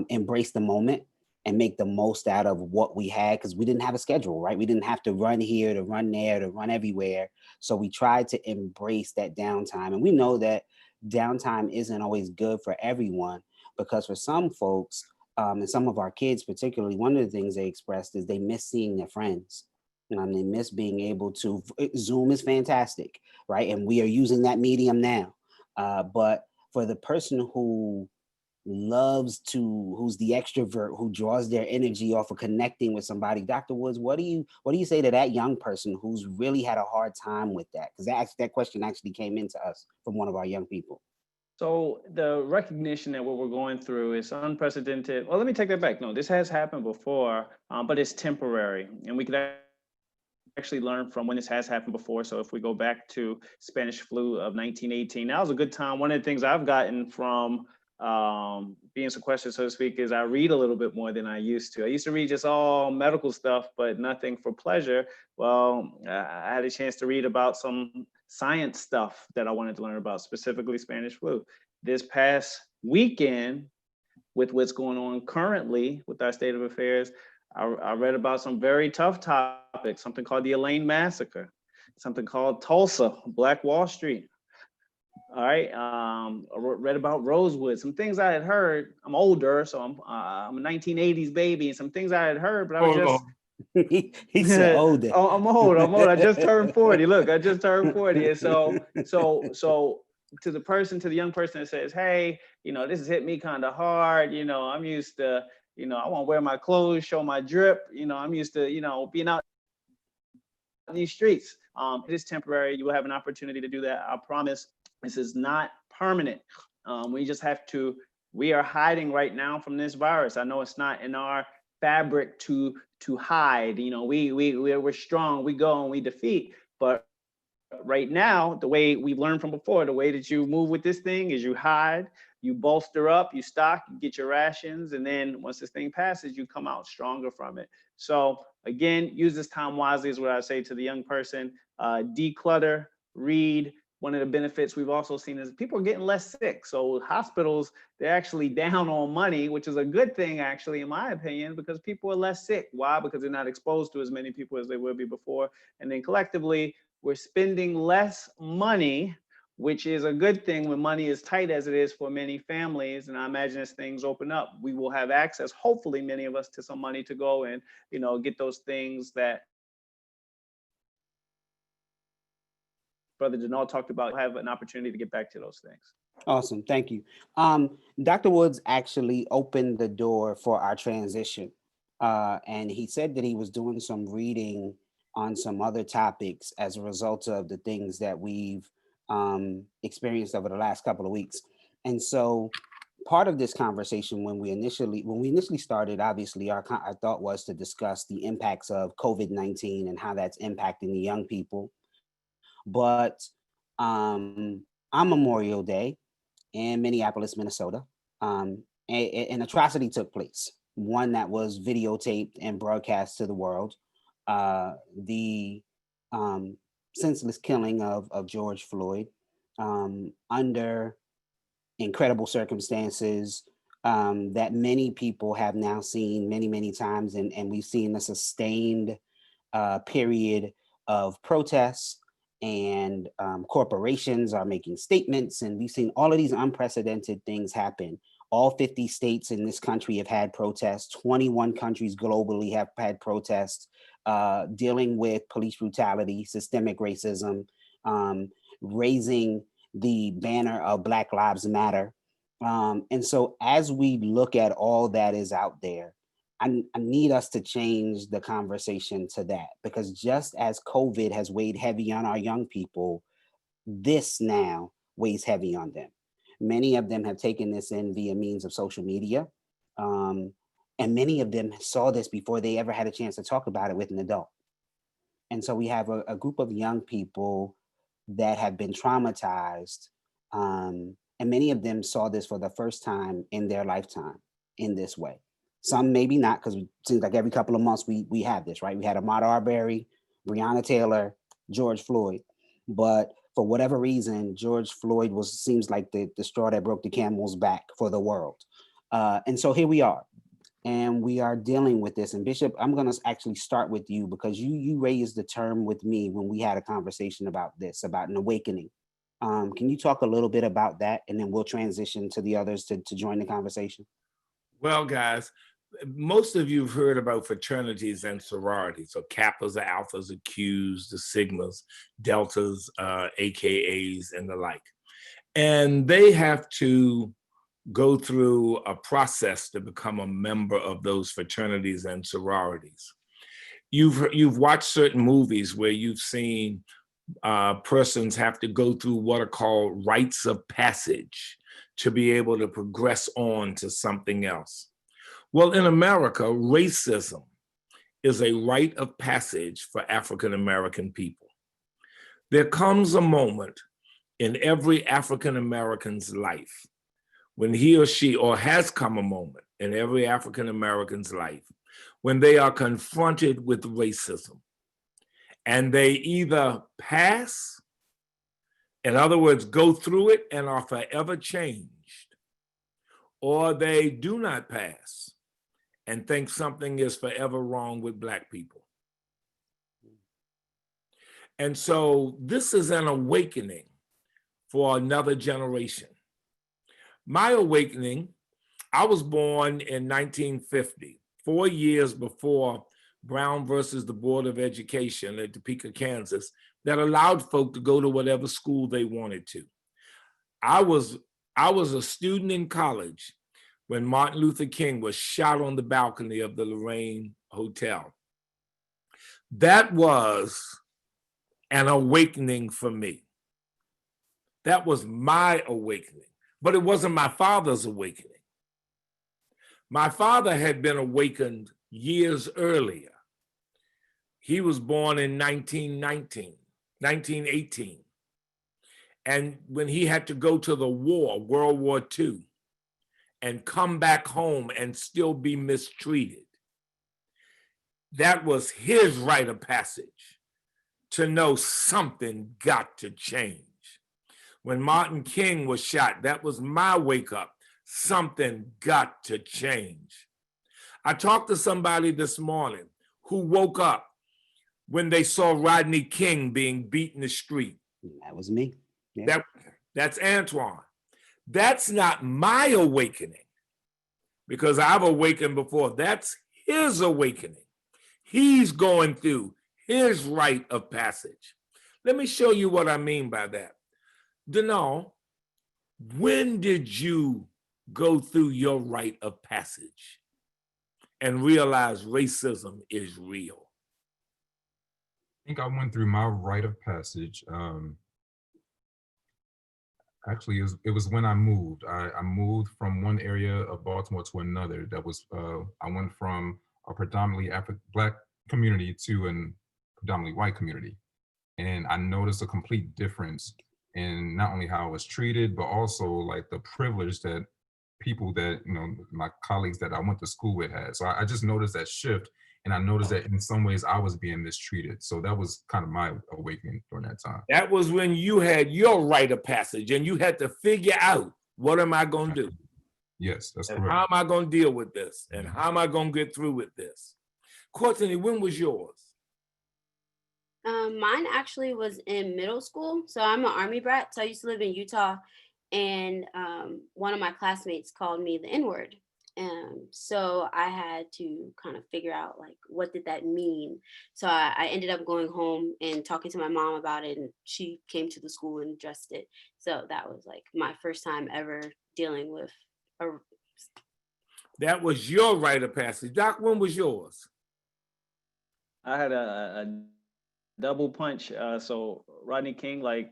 embrace the moment and make the most out of what we had because we didn't have a schedule, right? We didn't have to run here, to run there, to run everywhere. So we tried to embrace that downtime. And we know that downtime isn't always good for everyone because for some folks, and some of our kids particularly, one of the things they expressed is they miss seeing their friends. They miss being able to, Zoom is fantastic, right? And we are using that medium now. But for the person who who's the extrovert, who draws their energy off of connecting with somebody, Dr. Woods, what do you say to that young person who's really had a hard time with that? Because that question actually came into us from one of our young people. So the recognition that what we're going through is unprecedented. Well, let me take that back. No, this has happened before, but it's temporary. And we could actually learn from when this has happened before. So if we go back to Spanish flu of 1918, that was a good time. One of the things I've gotten from being sequestered, so to speak, is I read a little bit more than I used to. I used to read just all medical stuff, but nothing for pleasure. Well, I had a chance to read about some science stuff that I wanted to learn about, specifically Spanish flu. This past weekend, with what's going on currently with our state of affairs, I read about some very tough topics, something called the Elaine Massacre, something called Tulsa, Black Wall Street. All right, I read about Rosewood, some things I had heard. I'm older, so I'm a 1980s baby, and some things I had heard, but I was just, he said older. Oh, I'm old. I just turned 40. Look, I just turned 40. And so to the young person that says, hey, this has hit me kind of hard. I'm used to, I want to wear my clothes, show my drip. I'm used to, being out in these streets. It is temporary. You will have an opportunity to do that. I promise. This is not permanent. We are hiding right now from this virus. I know it's not in our fabric to hide. We're strong, we go and we defeat. But right now, the way we've learned from before, the way that you move with this thing is you hide, you bolster up, you stock, you get your rations, and then once this thing passes, you come out stronger from it. So again, use this time wisely is what I say to the young person. Declutter, read. One of the benefits we've also seen is people are getting less sick. So hospitals, they're actually down on money, which is a good thing, actually, in my opinion, because people are less sick. Why? Because they're not exposed to as many people as they would be before. And then collectively, we're spending less money, which is a good thing when money is tight as it is for many families. And I imagine as things open up, we will have access, hopefully many of us, to some money to go and, get those things that Brother Janal talked about, have an opportunity to get back to those things. Awesome. Thank you. Dr. Woods actually opened the door for our transition. And he said that he was doing some reading on some other topics as a result of the things that we've experienced over the last couple of weeks. And so part of this conversation, when we initially started, obviously our thought was to discuss the impacts of COVID-19 and how that's impacting the young people. But on Memorial Day in Minneapolis, Minnesota, an atrocity took place, one that was videotaped and broadcast to the world. The senseless killing of George Floyd under incredible circumstances that many people have now seen many, many times. And we've seen a sustained period of protests, and corporations are making statements, and we've seen all of these unprecedented things happen. All 50 states in this country have had protests. 21 countries globally have had protests dealing with police brutality, systemic racism, raising the banner of Black Lives Matter. And so as we look at all that is out there, I need us to change the conversation to that, because just as COVID has weighed heavy on our young people, this now weighs heavy on them. Many of them have taken this in via means of social media. And many of them saw this before they ever had a chance to talk about it with an adult. And so we have a group of young people that have been traumatized. And many of them saw this for the first time in their lifetime in this way. Some maybe not, because it seems like every couple of months we have this, right? We had Ahmaud Arbery, Breonna Taylor, George Floyd. But for whatever reason, George Floyd seems like the straw that broke the camel's back for the world. And so here we are, and we are dealing with this. And Bishop, I'm going to actually start with you, because you raised the term with me when we had a conversation about this, about an awakening. Can you talk a little bit about that, and then we'll transition to the others to join the conversation? Well, guys, most of you have heard about fraternities and sororities. So Kappas, the Alphas, the Qs, the Sigmas, Deltas, AKAs, and the like. And they have to go through a process to become a member of those fraternities and sororities. You've watched certain movies where you've seen persons have to go through what are called rites of passage to be able to progress on to something else. Well, in America, racism is a rite of passage for African American people. There comes a moment in every African American's life when he or she, or has come a moment in every African American's life, when they are confronted with racism. And they either pass, in other words, go through it and are forever changed, or they do not pass and think something is forever wrong with Black people. And so this is an awakening for another generation. My awakening, I was born in 1950, 4 years before Brown versus the Board of Education at Topeka, Kansas, that allowed folk to go to whatever school they wanted to. I was a student in college when Martin Luther King was shot on the balcony of the Lorraine Hotel. That was an awakening for me. That was my awakening, but it wasn't my father's awakening. My father had been awakened years earlier. He was born in 1918. And when he had to go to the war, World War II, and come back home and still be mistreated, that was his rite of passage to know something got to change. When Martin King was shot, that was my wake up. Something got to change. I talked to somebody this morning who woke up when they saw Rodney King being beat in the street. That was me. Yeah. That's Antoine. That's not my awakening, because I've awakened before. That's his awakening. He's going through his rite of passage. Let me show you what I mean by that. Denal, when did you go through your rite of passage and realize racism is real? I think I went through my rite of passage. Actually, it was when I moved. I moved from one area of Baltimore to another. I went from a predominantly Black community to a predominantly white community. And I noticed a complete difference in not only how I was treated, but also like the privilege that people that, my colleagues that I went to school with had. So I just noticed that shift. And I noticed that in some ways I was being mistreated. So that was kind of my awakening during that time. That was when you had your rite of passage and you had to figure out, what am I going to do? Yes, that's and correct. How am I going to deal with this? And how am I going to get through with this? Courtney, when was yours? Mine actually was in middle school. So I'm an Army brat. So I used to live in Utah, and one of my classmates called me the N word. So I had to kind of figure out like what did that mean. So I ended up going home and talking to my mom about it, and she came to the school and addressed it. So that was like my first time ever dealing with a. That was your rite of passage. Doc, when was yours? I had a double punch. So Rodney King, like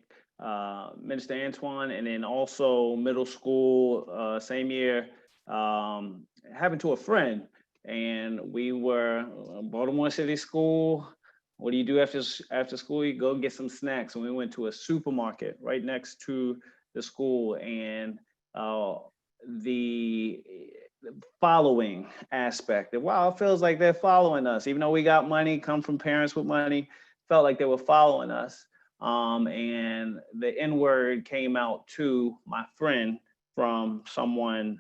Minister Antoine, and then also middle school, same year, happened to a friend. And we were Baltimore City School. What do you do after school? You go get some snacks. And we went to a supermarket right next to the school. And the following aspect of, wow, it feels like they're following us, even though we got money, come from parents with money, felt like they were following us. And the N word came out to my friend from someone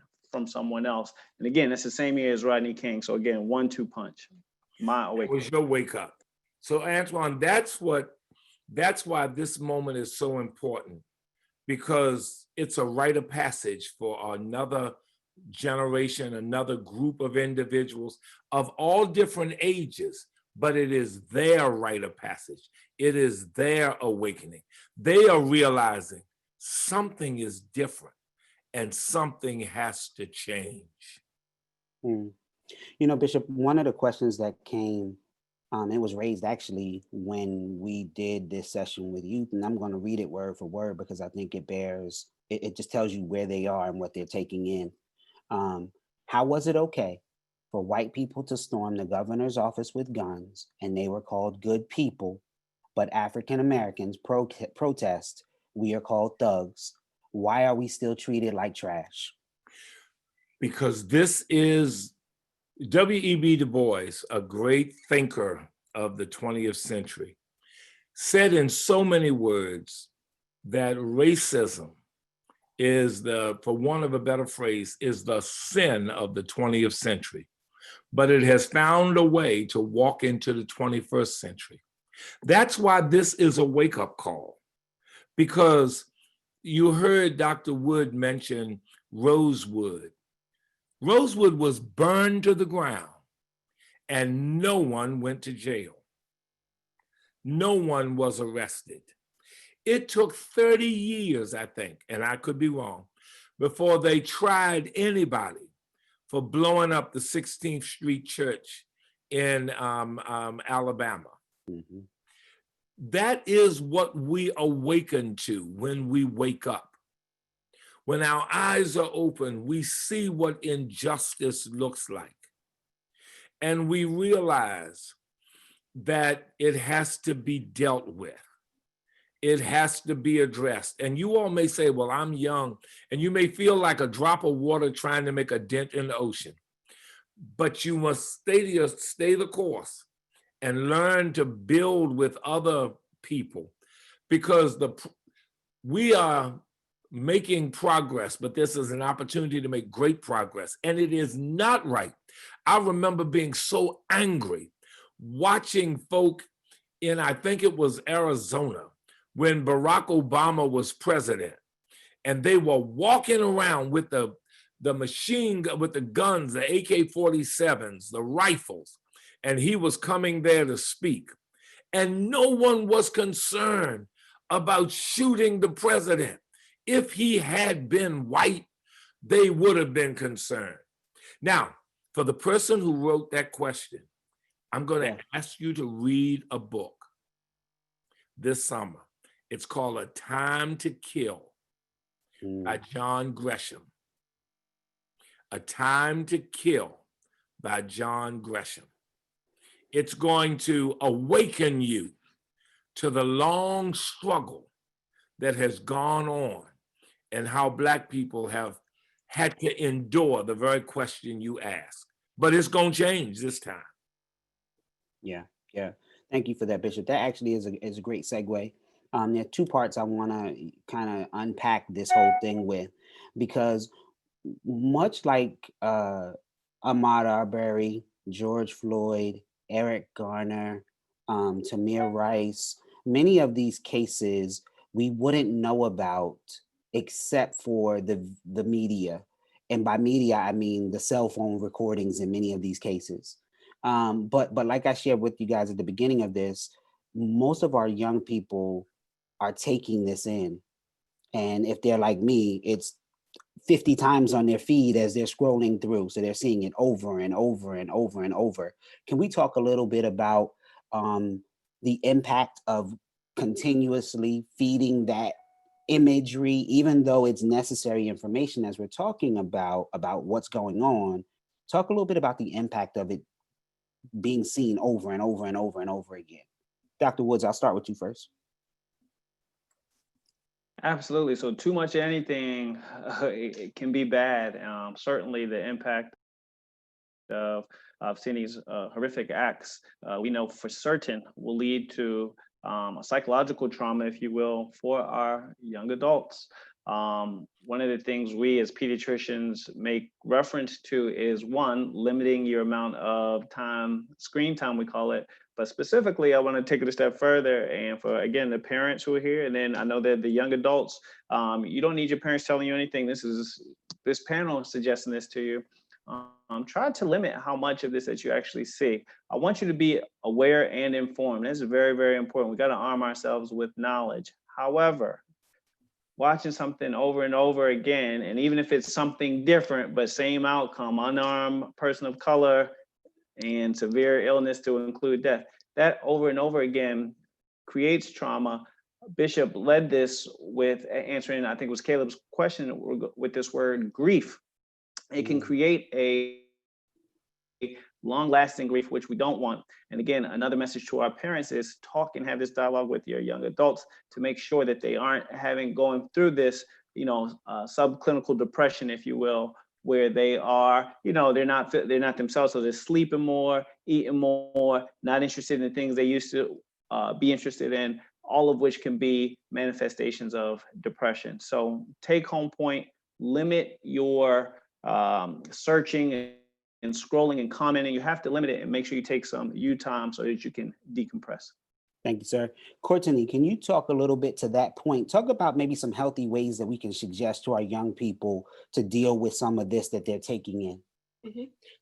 else. And again, it's the same year as Rodney King. So again, 1-2 punch. My It awakening. was your wake up. So Antoine, that's why this moment is so important, because it's a rite of passage for another generation, another group of individuals of all different ages, but it is their rite of passage. It is their awakening. They are realizing something is different and something has to change. You know, Bishop, one of the questions that came, it was raised actually when we did this session with youth, and I'm going to read it word for word because I think it just tells you where they are and what they're taking in. How was it okay for white people to storm the governor's office with guns and they were called good people, but African Americans protest, we are called thugs? Why are we still treated like trash? Because this is W.E.B. Du Bois, a great thinker of the 20th century, said in so many words that racism is for want of a better phrase, is the sin of the 20th century. But it has found a way to walk into the 21st century. That's why this is a wake-up call, because you heard Dr. Wood mention Rosewood. Rosewood was burned to the ground and no one went to jail. No one was arrested. It took 30 years, I think, and I could be wrong, before they tried anybody for blowing up the 16th Street Church in Alabama. Mhm. That is what we awaken to when we wake up. When our eyes are open, we see what injustice looks like. And we realize that it has to be dealt with. It has to be addressed. And you all may say, well, I'm young, and you may feel like a drop of water trying to make a dent in the ocean. But you must stay the course and learn to build with other people, because we are making progress, but this is an opportunity to make great progress. And it is not right. I remember being so angry watching folk in, I think it was Arizona, when Barack Obama was president, and they were walking around with the machine gun, with the guns, the AK-47s, the rifles, and he was coming there to speak. And no one was concerned about shooting the president. If he had been white, they would have been concerned. Now, for the person who wrote that question, I'm going to ask you to read a book this summer. It's called A Time to Kill by John Gresham. A Time to Kill by John Gresham. It's going to awaken you to the long struggle that has gone on and how Black people have had to endure the very question you ask. But it's going to change this time. Yeah. Thank you for that, Bishop. That actually is a great segue. There are two parts I want to kind of unpack this whole thing with, because much like Ahmaud Arbery, George Floyd, Eric Garner, Tamir Rice, many of these cases we wouldn't know about except for the media. And by media, I mean the cell phone recordings in many of these cases. But like I shared with you guys at the beginning of this, most of our young people are taking this in. And if they're like me, it's 50 times on their feed as they're scrolling through. So they're seeing it over and over and over and over. Can we talk a little bit about the impact of continuously feeding that imagery, even though it's necessary information as we're talking about what's going on? Talk a little bit about the impact of it being seen over and over and over and over again. Dr. Woods, I'll start with you first. Absolutely. So too much of anything, it can be bad. Certainly the impact of seeing these horrific acts, we know for certain will lead to a psychological trauma, if you will, for our young adults. One of the things we as pediatricians make reference to is, one, limiting your amount of time, screen time, we call it. But specifically, I want to take it a step further. And for, again, the parents who are here, and then I know that the young adults, you don't need your parents telling you anything. This panel is suggesting this to you. Try to limit how much of this that you actually see. I want you to be aware and informed. This is very, very important. We got to arm ourselves with knowledge. However, watching something over and over again, and even if it's something different, but same outcome, unarmed person of color and severe illness to include death, that over and over again creates trauma. Bishop led this with answering, I think it was Caleb's question, with this word grief. It can create a long-lasting grief, which we don't want. And again, another message to our parents is talk and have this dialogue with your young adults to make sure that they aren't going through this, subclinical depression, if you will, where they are, they're not themselves, so they're sleeping more, eating more, not interested in things they used to be interested in, all of which can be manifestations of depression. So take home point, limit your searching and scrolling and commenting. You have to limit it and make sure you take some you time so that you can decompress. Thank you, sir. Courtney, can you talk a little bit to that point? Talk about maybe some healthy ways that we can suggest to our young people to deal with some of this that they're taking in.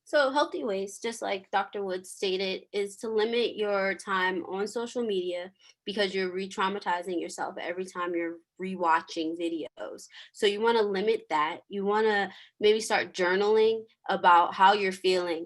So healthy ways, just like Dr. Woods stated, is to limit your time on social media because you're re-traumatizing yourself every time you're rewatching videos. So you want to limit that. You want to maybe start journaling about how you're feeling,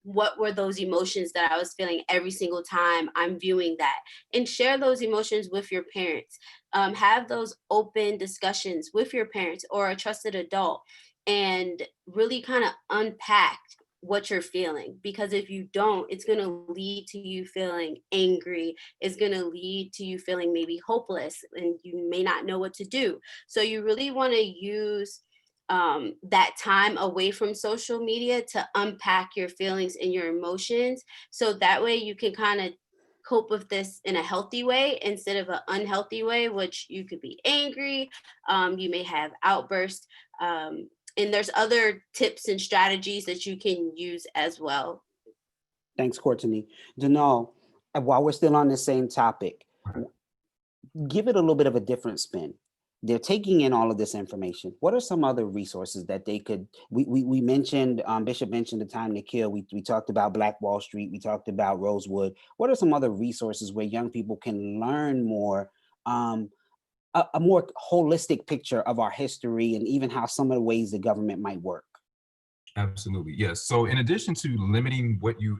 what were those emotions that I was feeling every single time I'm viewing that, and share those emotions with your parents. Have those open discussions with your parents or a trusted adult, and really kind of unpack what you're feeling. Because if you don't, it's going to lead to you feeling angry. It's going to lead to you feeling maybe hopeless, and you may not know what to do. So you really want to use that time away from social media to unpack your feelings and your emotions. So that way you can kind of cope with this in a healthy way instead of an unhealthy way, which you could be angry. You may have outbursts. And there's other tips and strategies that you can use as well. Thanks, Courtney. Janal, while we're still on the same topic, give it a little bit of a different spin. They're taking in all of this information. What are some other resources that they could, we mentioned, Bishop mentioned The Time to Kill. We talked about Black Wall Street. We talked about Rosewood. What are some other resources where young people can learn more, a more holistic picture of our history and even how some of the ways the government might work? Absolutely, yes. So in addition to limiting what you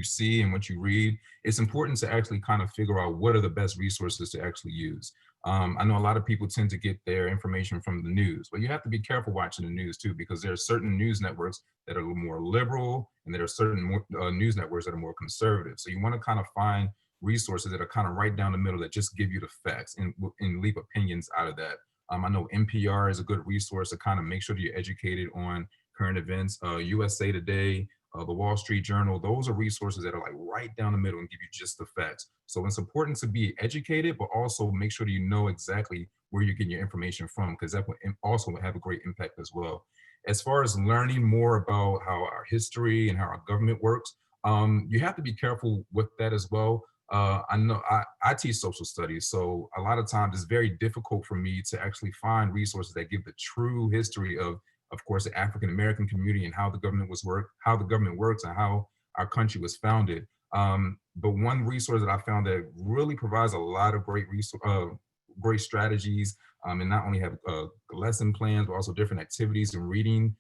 see and what you read, it's important to actually kind of figure out what are the best resources to actually use. I know a lot of people tend to get their information from the news, but you have to be careful watching the news too, because there are certain news networks that are a little more liberal, and there are certain news networks that are more conservative. So you want to kind of find resources that are kind of right down the middle that just give you the facts and leave opinions out of that. I know NPR is a good resource to kind of make sure that you're educated on current events. USA Today, the Wall Street Journal, those are resources that are like right down the middle and give you just the facts. So it's important to be educated, but also make sure that you know exactly where you're getting your information from, because that will also have a great impact as well. As far as learning more about how our history and how our government works, You have to be careful with that as well. I know I teach social studies, so a lot of times it's very difficult for me to actually find resources that give the true history of course, the African American community and how the government how the government works, and how our country was founded. But one resource that I found that really provides a lot of great strategies, and not only have lesson plans, but also different activities and reading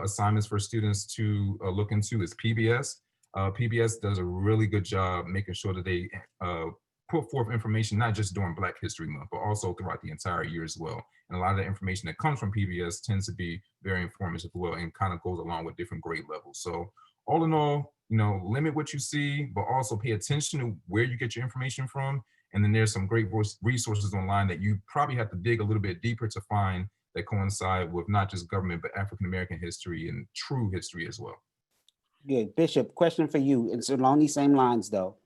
assignments for students to look into is PBS. PBS does a really good job making sure that they put forth information, not just during Black History Month, but also throughout the entire year as well. And a lot of the information that comes from PBS tends to be very informative as well, and kind of goes along with different grade levels. So all in all, limit what you see, but also pay attention to where you get your information from. And then there's some great resources online that you probably have to dig a little bit deeper to find that coincide with not just government, but African American history and true history as well. Good. Bishop, question for you. It's along these same lines, though.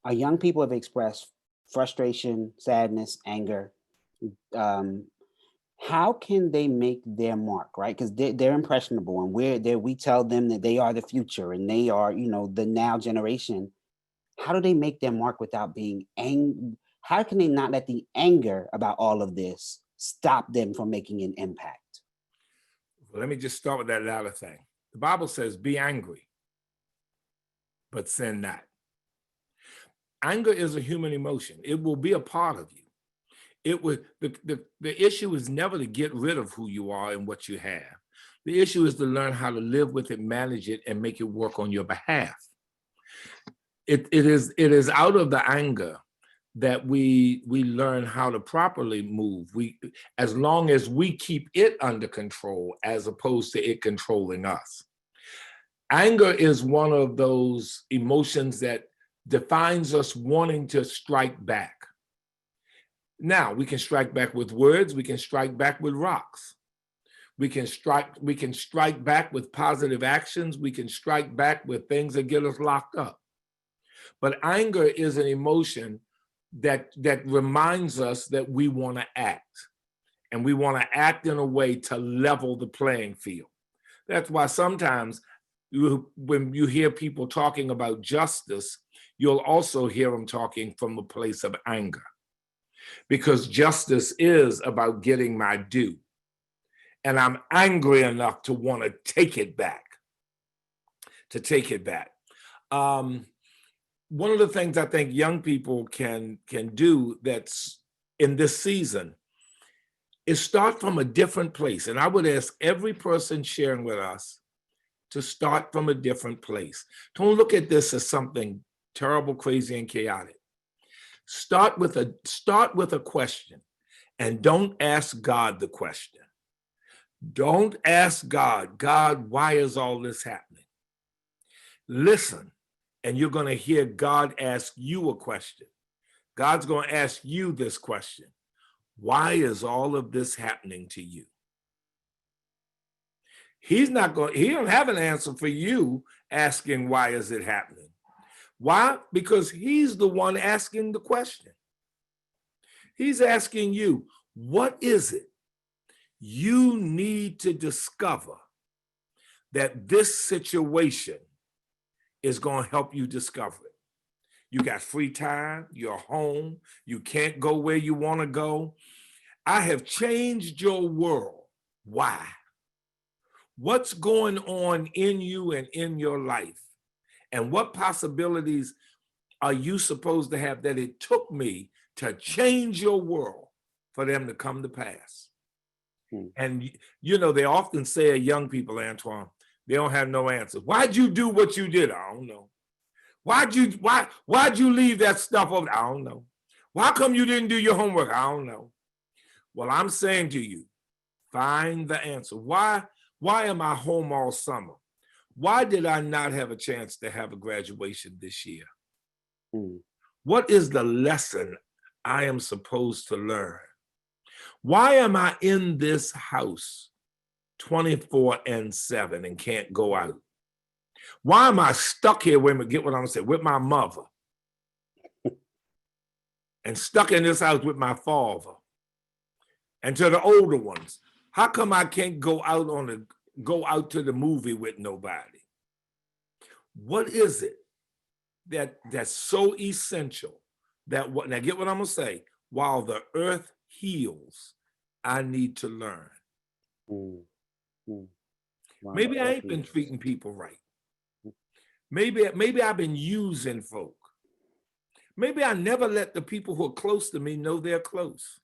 Our young people have expressed frustration, sadness, anger. How can they make their mark, right? Because they're impressionable, and we tell them that they are the future and they are, the now generation. How do they make their mark without being angry? How can they not let the anger about all of this stop them from making an impact? Well, let me just start with that latter thing. The Bible says, be angry, but sin not. Anger is a human emotion. It will be a part of you. The issue is never to get rid of who you are and what you have. The issue is to learn how to live with it, manage it, and make it work on your behalf. It is out of the anger that we learn how to properly move. As long as we keep it under control, as opposed to it controlling us. Anger is one of those emotions that defines us wanting to strike back. Now, we can strike back with words, we can strike back with rocks. We can strike back with positive actions, we can strike back with things that get us locked up. But anger is an emotion that reminds us that we want to act. And we want to act in a way to level the playing field. That's why sometimes when you hear people talking about justice, you'll also hear them talking from a place of anger. Because justice is about getting my due. And I'm angry enough to want to take it back. One of the things I think young people can do that's in this season is start from a different place. And I would ask every person sharing with us to start from a different place. Don't look at this as something terrible, crazy, and chaotic. Start with a question, and don't ask God the question. Don't ask God, why is all this happening? Listen, and you're going to hear God ask you a question. God's going to ask you this question. Why is all of this happening to you? He don't have an answer for you asking, why is it happening? Why? Because he's the one asking the question. He's asking you, what is it you need to discover that this situation is going to help you discover it? You got free time, you're home, you can't go where you want to go. I have changed your world. Why? What's going on in you and in your life? And what possibilities are you supposed to have that it took me to change your world for them to come to pass? And they often say of young people, Antoine, they don't have no answer. Why'd you do what you did? I don't know. Why'd you leave that stuff over? I don't know. Why come you didn't do your homework? I don't know. Well, I'm saying to you, find the answer. Why am I home all summer? Why did I not have a chance to have a graduation this year? What is the lesson I am supposed to learn? Why am I in this house 24/7 and can't go out? Why am I stuck here, get what I'm saying, with my mother and stuck in this house with my father? And to the older ones, how come I can't go out to the movie with nobody? What is it that's so essential that what, now get what I'm gonna say, while the earth heals, I need to learn. Mm, mm. Wow, Maybe the I earth ain't been heals. treating people right. Maybe I've been using folk. Maybe I never let the people who are close to me know they're close.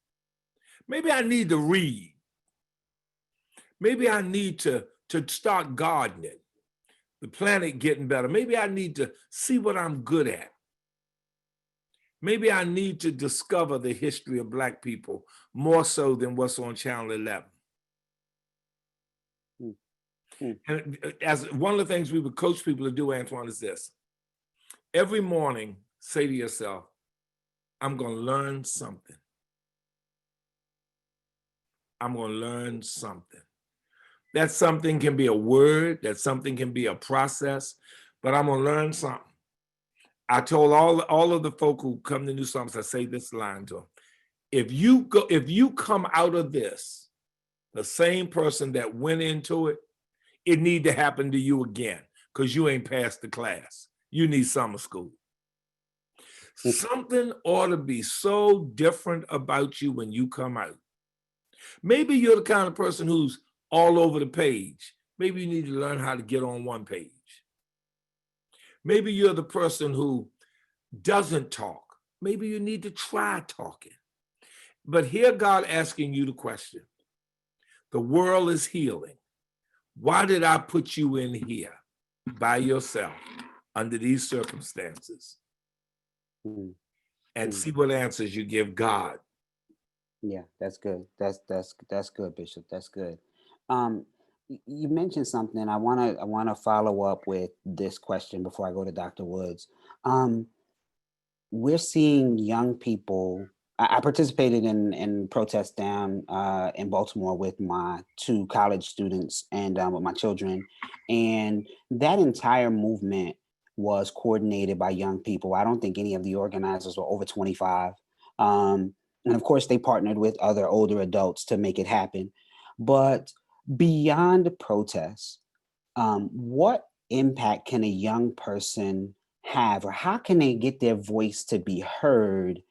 Maybe I need to read. Maybe I need to start gardening. The planet getting better. Maybe I need to see what I'm good at. Maybe I need to discover the history of Black people more so than what's on Channel 11. Mm, mm. And as one of the things we would coach people to do, Antoine, is this. Every morning, say to yourself, I'm going to learn something. I'm going to learn something. That something can be a word, that something can be a process, but I'm going to learn something. I told all of the folk who come to New Psalms, I say this line to them. If you come out of this, the same person that went into it, it need to happen to you again because you ain't passed the class. You need summer school. Something ought to be so different about you when you come out. Maybe you're the kind of person who's all over the page. Maybe you need to learn how to get on one page. Maybe you're the person who doesn't talk. Maybe you need to try talking. But hear God asking you the question. The world is healing. Why did I put you in here by yourself under these circumstances? Mm. And see what answers you give God. Yeah, that's good. That's good, Bishop. That's good. You mentioned something. I wanna follow up with this question before I go to Dr. Woods. We're seeing young people. I participated in protests down in Baltimore with my 2 college students and with my children, and that entire movement was coordinated by young people. I don't think any of the organizers were over 25. And of course, they partnered with other older adults to make it happen. But beyond the protests, what impact can a young person have, or how can they get their voice to be heard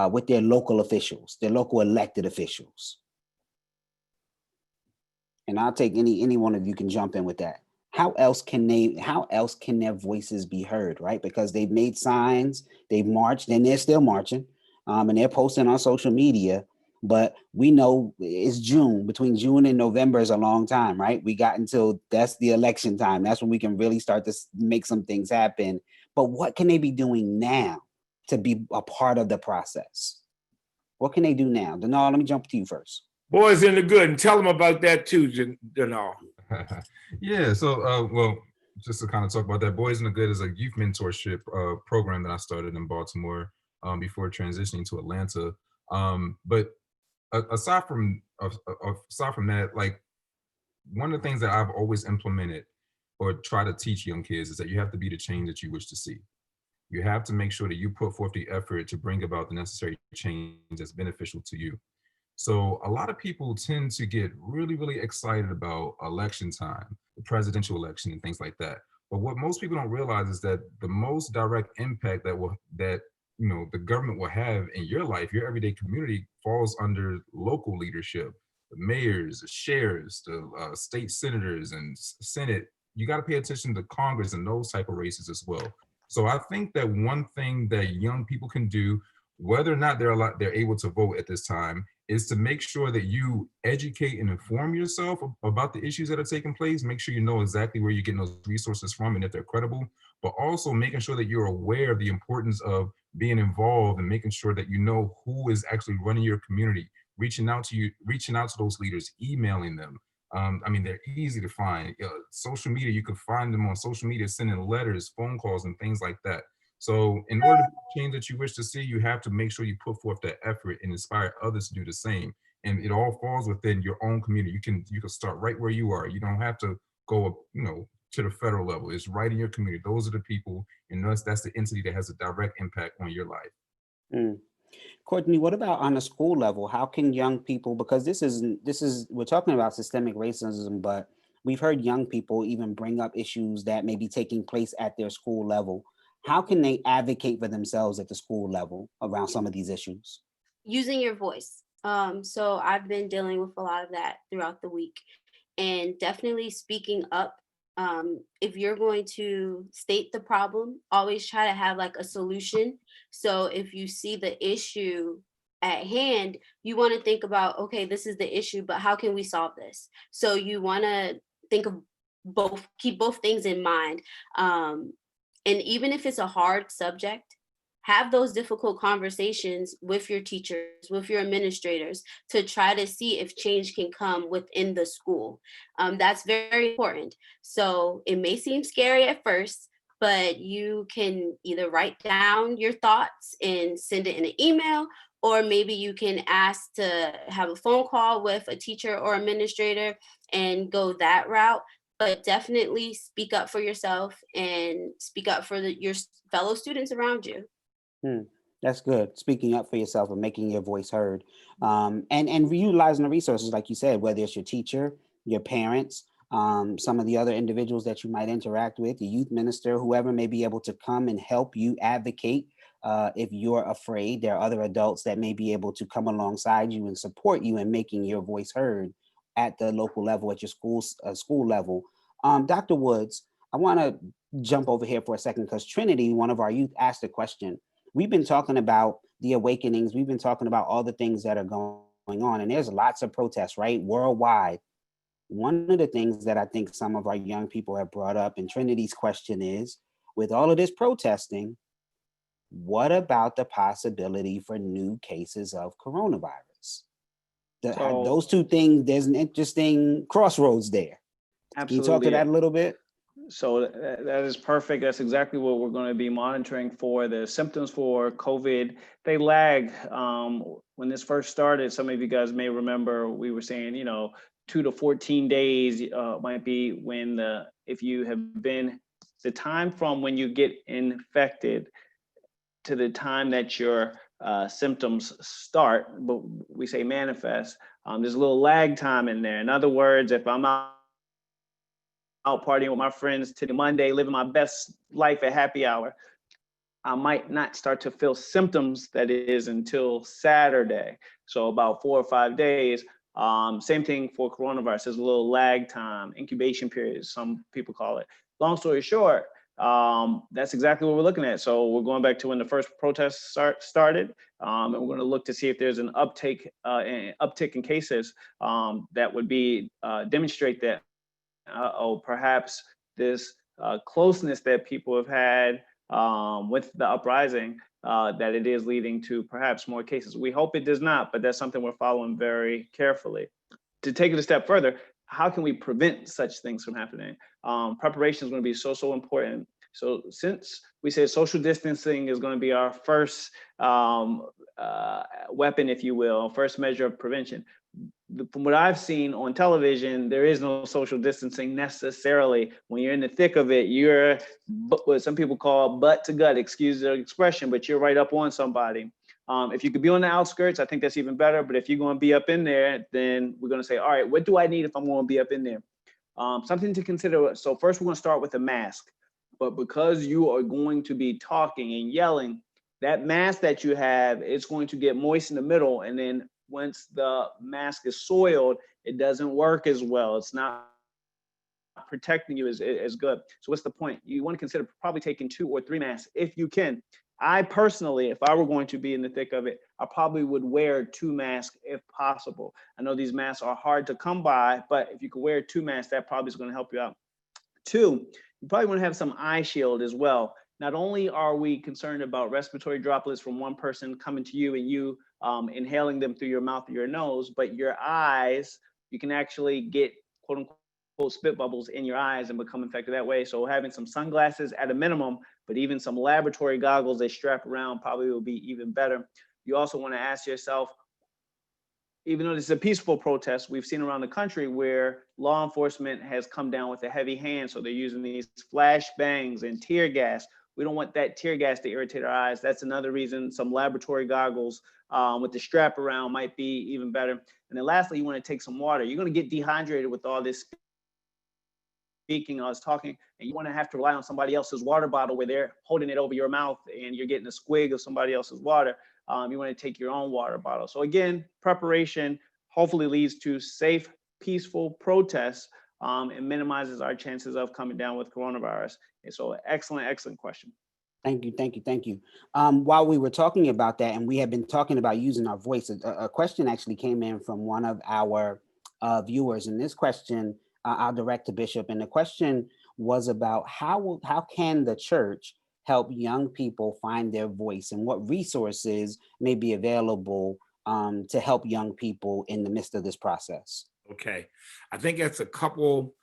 with their local officials, their local elected officials? And I'll take any one of you can jump in with that. How else can their voices be heard, right? Because they've made signs, they've marched, and they're still marching, and they're posting on social media. But we know it's June. Between June and November is a long time, right? We got until that's the election time. That's when we can really start to make some things happen. But what can they be doing now to be a part of the process? What can they do now? Denal, let me jump to you first. Boys in the Good, and tell them about that too, Denal. Yeah, so well, just to kind of talk about that, Boys in the Good is a youth mentorship program that I started in Baltimore before transitioning to Atlanta. But aside from that, like one of the things that I've always implemented or try to teach young kids is that you have to be the change that you wish to see. You have to make sure that you put forth the effort to bring about the necessary change that's beneficial to you. So a lot of people tend to get really, really excited about election time, the presidential election and things like that. But what most people don't realize is that the most direct impact that the government will have in your life, your everyday community, falls under local leadership, the mayors, the sheriffs, the state senators and Senate. You got to pay attention to Congress and those type of races as well. So I think that one thing that young people can do, whether or not they're able to vote at this time, is to make sure that you educate and inform yourself about the issues that are taking place. Make sure you know exactly where you're getting those resources from and if they're credible, but also making sure that you're aware of the importance of being involved and making sure that you know who is actually running your community, reaching out to those leaders, emailing them. I mean, they're easy to find. Social media, you can find them on social media, sending letters, phone calls, and things like that. So in order to change that you wish to see, you have to make sure you put forth that effort and inspire others to do the same. And it all falls within your own community. You can start right where you are. You don't have to go, to the federal level. It's right in your community. Those are the people, and that's the entity that has a direct impact on your life. Mm. Courtney, what about on a school level? How can young people, because we're talking about systemic racism, but we've heard young people even bring up issues that may be taking place at their school level. how can they advocate for themselves at the school level around some of these issues? Using your voice. So I've been dealing with a lot of that throughout the week, and definitely speaking up. If you're going to state the problem, always try to have like a solution. So if you see the issue at hand, you want to think about, okay, this is the issue, but how can we solve this? So you want to think of both, keep both things in mind. And even if it's a hard subject, have those difficult conversations with your teachers, with your administrators, to try to see if change can come within the school. That's very important. So it may seem scary at first, but you can either write down your thoughts and send it in an email, or maybe you can ask to have a phone call with a teacher or administrator and go that route. But definitely speak up for yourself and speak up for your fellow students around you. Hmm, that's good. Speaking up for yourself and making your voice heard, and utilizing the resources, like you said, whether it's your teacher, your parents, some of the other individuals that you might interact with, the youth minister, whoever may be able to come and help you advocate. If you're afraid, there are other adults that may be able to come alongside you and support you in making your voice heard at the local level, at your school level. Dr. Woods, I want to jump over here for a second because Trinity, one of our youth, asked a question. We've been talking about the awakenings. We've been talking about all the things that are going on, and there's lots of protests, right, worldwide. One of the things that I think some of our young people have brought up, and Trinity's question is, with all of this protesting, what about the possibility for new cases of coronavirus? Those two things, there's an interesting crossroads there. Can you talk to that a little bit? So that is perfect. That's exactly what we're going to be monitoring for. The symptoms for COVID, they lag. When this first started, some of you guys may remember we were saying, 2 to 14 days might be when if you have been, the time from when you get infected to the time that your symptoms start, but we say manifest, there's a little lag time in there. In other words, if I'm out partying with my friends to the Monday, living my best life at happy hour, I might not start to feel symptoms, that is, until Saturday. So about 4 or 5 days. Same thing for coronavirus. There's a little lag time, incubation period, some people call it. Long story short, that's exactly what we're looking at. So we're going back to when the first protests started, and we're going to look to see if there's an uptick in cases that would be demonstrate that perhaps this closeness that people have had with the uprising, that it is leading to perhaps more cases. We hope it does not, but that's something we're following very carefully. To take it a step further, how can we prevent such things from happening? Preparation is going to be so important. So since we said social distancing is going to be our first weapon, if you will, first measure of prevention, from what I've seen on television, there is no social distancing necessarily. When you're in the thick of it, you're what some people call butt to gut, excuse the expression, but you're right up on somebody. If you could be on the outskirts, I think that's even better. But if you're going to be up in there, then we're going to say, all right, what do I need if I'm going to be up in there? Something to consider. So first, we're going to start with a mask. But because you are going to be talking and yelling, that mask that you have is going to get moist in the middle, and then once the mask is soiled, it doesn't work as well. It's not protecting you as good. So what's the point? You want to consider probably taking 2 or 3 masks if you can. I personally, if I were going to be in the thick of it, I probably would wear 2 masks if possible. I know these masks are hard to come by, but if you could wear 2 masks, that probably is going to help you out. 2, you probably want to have some eye shield as well. Not only are we concerned about respiratory droplets from one person coming to you and you inhaling them through your mouth or your nose, but your eyes, you can actually get quote unquote spit bubbles in your eyes and become infected that way. So having some sunglasses at a minimum, but even some laboratory goggles they strap around probably will be even better. You also want to ask yourself, even though this is a peaceful protest, we've seen around the country where law enforcement has come down with a heavy hand. So they're using these flash bangs and tear gas. We don't want that tear gas to irritate our eyes. That's another reason some laboratory goggles with the strap around might be even better. And then lastly, you want to take some water. You're going to get dehydrated with all this speaking, I was talking, and you want to have to rely on somebody else's water bottle where they're holding it over your mouth and you're getting a squig of somebody else's water. You want to take your own water bottle. So again, preparation hopefully leads to safe, peaceful protests and minimizes our chances of coming down with coronavirus. And so excellent question. Thank you, thank you, thank you. While we were talking about that, and we have been talking about using our voice, a question actually came in from one of our viewers, and this question I'll direct to Bishop. And the question was about how can the church help young people find their voice, and what resources may be available to help young people in the midst of this process? Okay, I think that's a couple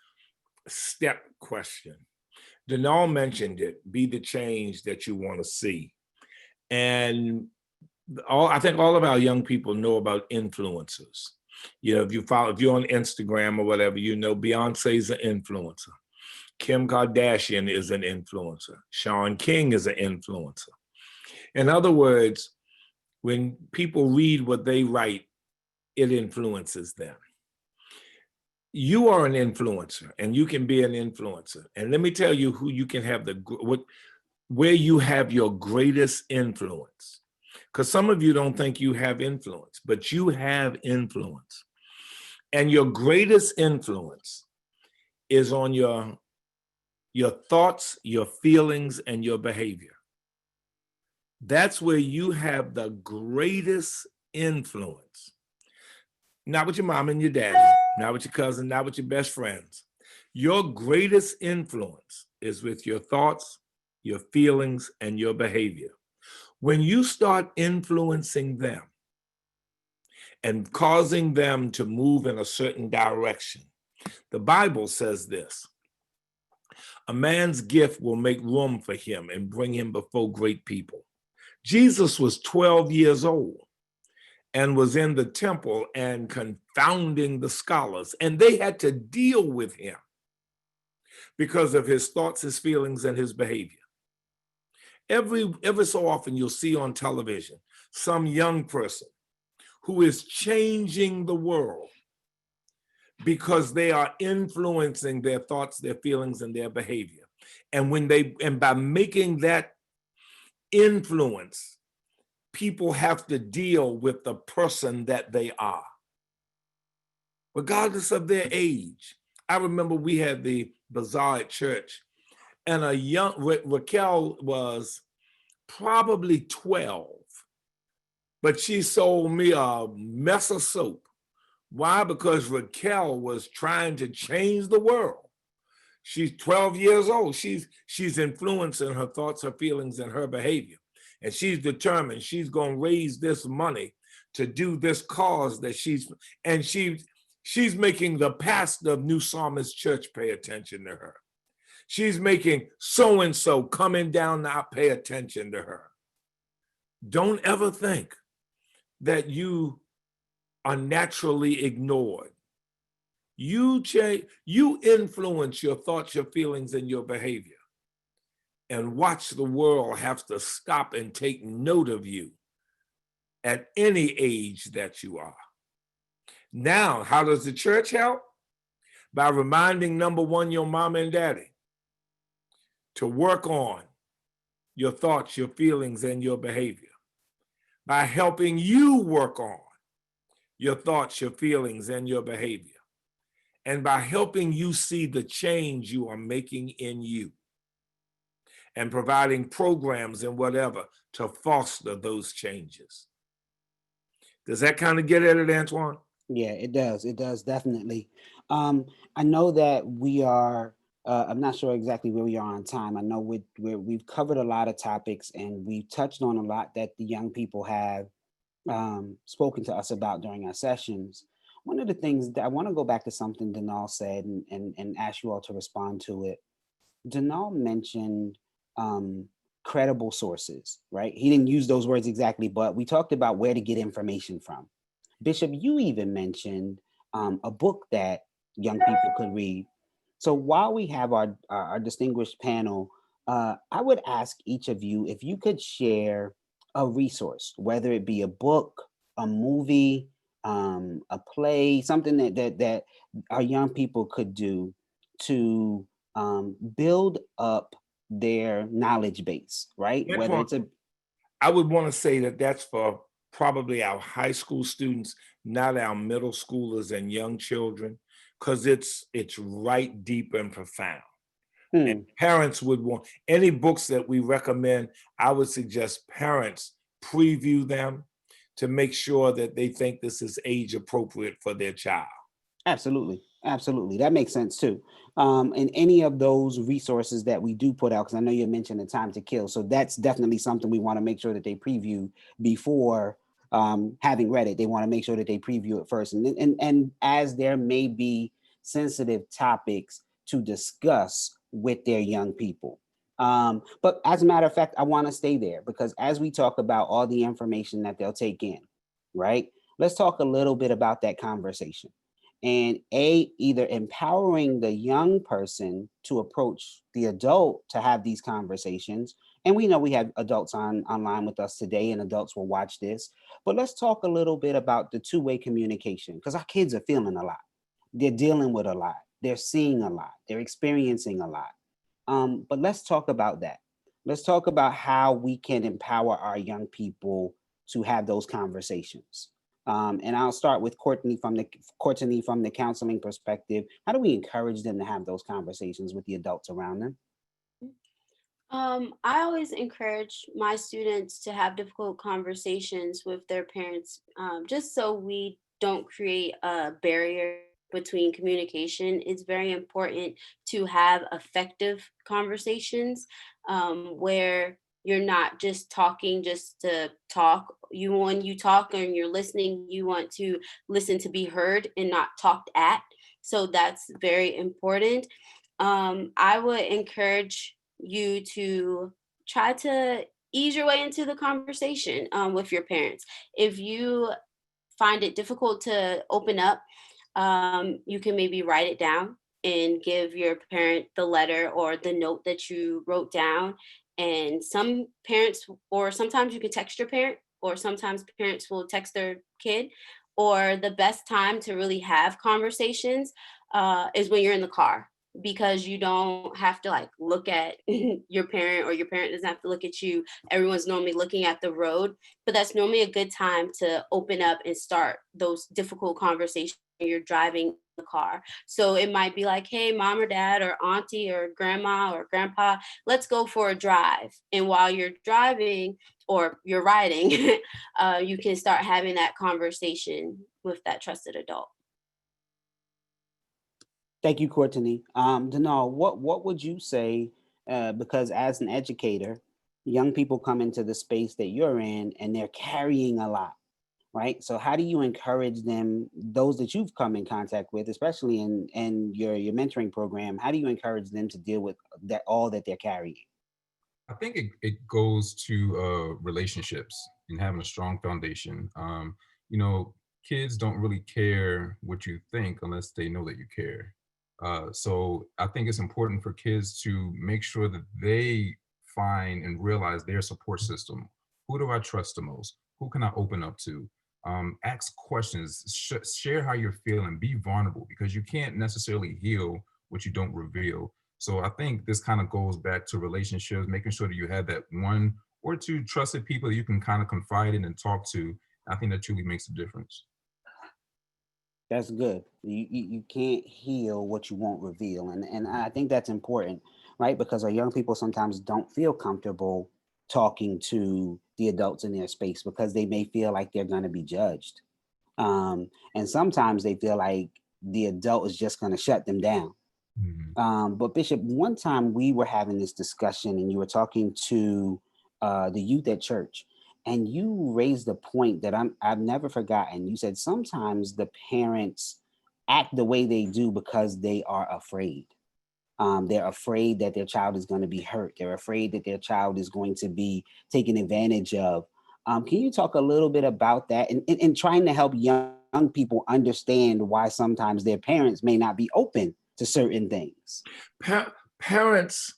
step question. Denal mentioned it, be the change that you want to see. And I think all of our young people know about influencers. You know, if you're on Instagram or whatever, you know, Beyonce's an influencer. Kim Kardashian is an influencer. Sean King is an influencer. In other words, when people read what they write, it influences them. You are an influencer, and you can be an influencer. And let me tell you who you can have where you have your greatest influence. Because some of you don't think you have influence, but you have influence. And your greatest influence is on your thoughts, your feelings, and your behavior. That's where you have the greatest influence. Not with your mom and your daddy, not with your cousin, not with your best friends. Your greatest influence is with your thoughts, your feelings, and your behavior. When you start influencing them and causing them to move in a certain direction, the Bible says this: a man's gift will make room for him and bring him before great people. Jesus was 12 years old and was in the temple and confounding the scholars, and they had to deal with him because of his thoughts, his feelings, and his behavior. Every so often you'll see on television some young person who is changing the world because they are influencing their thoughts, their feelings, and their behavior. And by making that influence, people have to deal with the person that they are, regardless of their age. I remember we had the bazaar at church, and Raquel was probably 12, but she sold me a mess of soap. Why? Because Raquel was trying to change the world. She's 12 years old. She's influencing her thoughts, her feelings, and her behavior. And she's determined she's going to raise this money to do this cause that she's making the pastor of New Psalmist Church pay attention to her. She's making so-and-so coming down now pay attention to her. Don't ever think that you are naturally ignored. You influence your thoughts, your feelings, and your behavior. And watch the world have to stop and take note of you at any age that you are. Now, how does the church help? By reminding, number one, your mom and daddy to work on your thoughts, your feelings, and your behavior. By helping you work on your thoughts, your feelings, and your behavior. And by helping you see the change you are making in you. And providing programs and whatever to foster those changes. Does that kind of get at it, Antoine? Yeah, it does. It does, definitely. I know that we are, I'm not sure exactly where we are on time. I know we've covered a lot of topics, and we've touched on a lot that the young people have spoken to us about during our sessions. One of the things that I want to go back to something Denal said and ask you all to respond to it. Denal mentioned credible sources, right? He didn't use those words exactly, but we talked about where to get information from. Bishop, you even mentioned a book that young people could read. So while we have our distinguished panel, I would ask each of you if you could share a resource, whether it be a book, a movie, a play, something that our young people could do to build up their knowledge base, right? That's Whether one- it's a I would want to say that that's for probably our high school students, not our middle schoolers and young children, because it's right deep and profound. And parents would want any books that we recommend. I would suggest parents preview them to make sure that they think this is age appropriate for their child. Absolutely. Absolutely. That makes sense too. And any of those resources that we do put out, because I know you mentioned the time to kill. So that's definitely something we want to make sure that they preview before having read it. They want to make sure that they preview it first. And as there may be sensitive topics to discuss with their young people. But as a matter of fact, I want to stay there because as we talk about all the information that they'll take in, right? Let's talk a little bit about that conversation. And either empowering the young person to approach the adult to have these conversations. And we know we have adults online with us today and adults will watch this, but let's talk a little bit about the two-way communication because our kids are feeling a lot. They're dealing with a lot. They're seeing a lot. They're experiencing a lot. But let's talk about that. Let's talk about how we can empower our young people to have those conversations. And I'll start with Courtney from the counseling perspective. How do we encourage them to have those conversations with the adults around them? I always encourage my students to have difficult conversations with their parents, just so we don't create a barrier between communication. It's very important to have effective conversations where you're not just talking just to talk. When you talk and you're listening, you want to listen to be heard and not talked at. So that's very important. I would encourage you to try to ease your way into the conversation with your parents. If you find it difficult to open up, you can maybe write it down and give your parent the letter or the note that you wrote down. And some parents, or sometimes you can text your parent, or sometimes parents will text their kid. Or the best time to really have conversations is when you're in the car because you don't have to like look at your parent or your parent doesn't have to look at you. Everyone's normally looking at the road, but that's normally a good time to open up and start those difficult conversations when you're driving the car. So it might be like, hey, mom or dad or auntie or grandma or grandpa, let's go for a drive. And while you're driving or you're riding, you can start having that conversation with that trusted adult. Thank you, Courtney. Denal, what would you say? Because as an educator, young people come into the space that you're in and they're carrying a lot, right? So how do you encourage them, those that you've come in contact with, especially in your mentoring program, how do you encourage them to deal with that all that they're carrying? I think it goes to relationships and having a strong foundation. You know, kids don't really care what you think unless they know that you care. So I think it's important for kids to make sure that they find and realize their support system. Who do I trust the most? Who can I open up to? Ask questions, share how you're feeling, be vulnerable because you can't necessarily heal what you don't reveal. So I think this kind of goes back to relationships, making sure that you have that one or two trusted people that you can kind of confide in and talk to. I think that truly makes a difference. That's good. You can't heal what you won't reveal. And I think that's important, right? Because our young people sometimes don't feel comfortable talking to the adults in their space because they may feel like they're going to be judged. And sometimes they feel like the adult is just going to shut them down. But Bishop, one time we were having this discussion and you were talking to the youth at church. And you raised a point that I've never forgotten. You said sometimes the parents act the way they do because they are afraid. They're afraid that their child is going to be hurt. They're afraid that their child is going to be taken advantage of. Can you talk a little bit about that and trying to help young people understand why sometimes their parents may not be open to certain things? Parents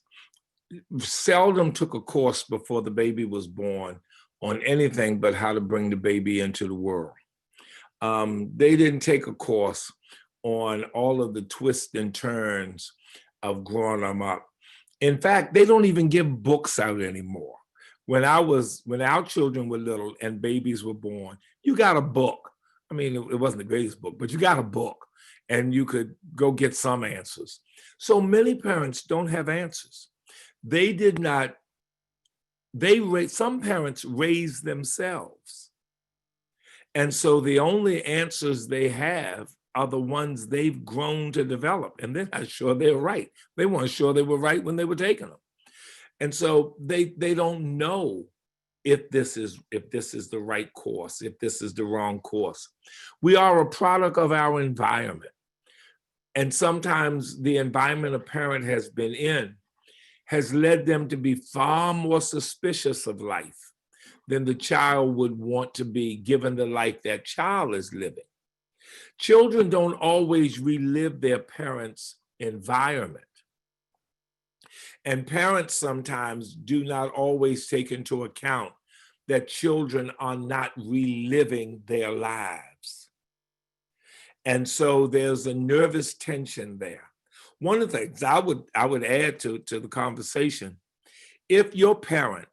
seldom took a course before the baby was born on anything but how to bring the baby into the world. They didn't take a course on all of the twists and turns of growing them up. In fact, they don't even give books out anymore. When our children were little and babies were born, you got a book. I mean, it wasn't the greatest book, but you got a book and you could go get some answers. So many parents don't have answers. They did not, some parents raised themselves. And so the only answers they have are the ones they've grown to develop. And they're not sure they're right. They weren't sure they were right when they were taking them. And so they don't know if this is the right course, if this is the wrong course. We are a product of our environment. And sometimes the environment a parent has been in has led them to be far more suspicious of life than the child would want to be, given the life that child is living. Children don't always relive their parents' environment. And parents sometimes do not always take into account that children are not reliving their lives. And so there's a nervous tension there. One of the things I would add to the conversation, if your parent,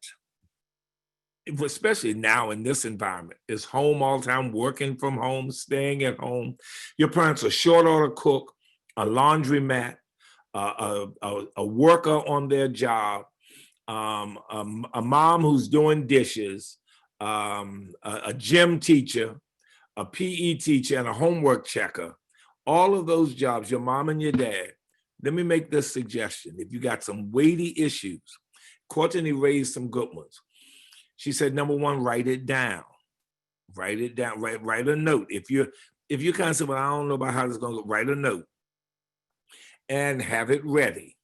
especially now in this environment, is home all the time, working from home, staying at home, your parents are short order cook, a laundromat, a worker on their job, a mom who's doing dishes, a gym teacher, a PE teacher, and a homework checker, all of those jobs, your mom and your dad. Let me make this suggestion. If you got some weighty issues, Courtney raised some good ones. She said, number one, write it down. Write it down, write a note. If you kind of say, well, I don't know about how this is gonna go, write a note and have it ready.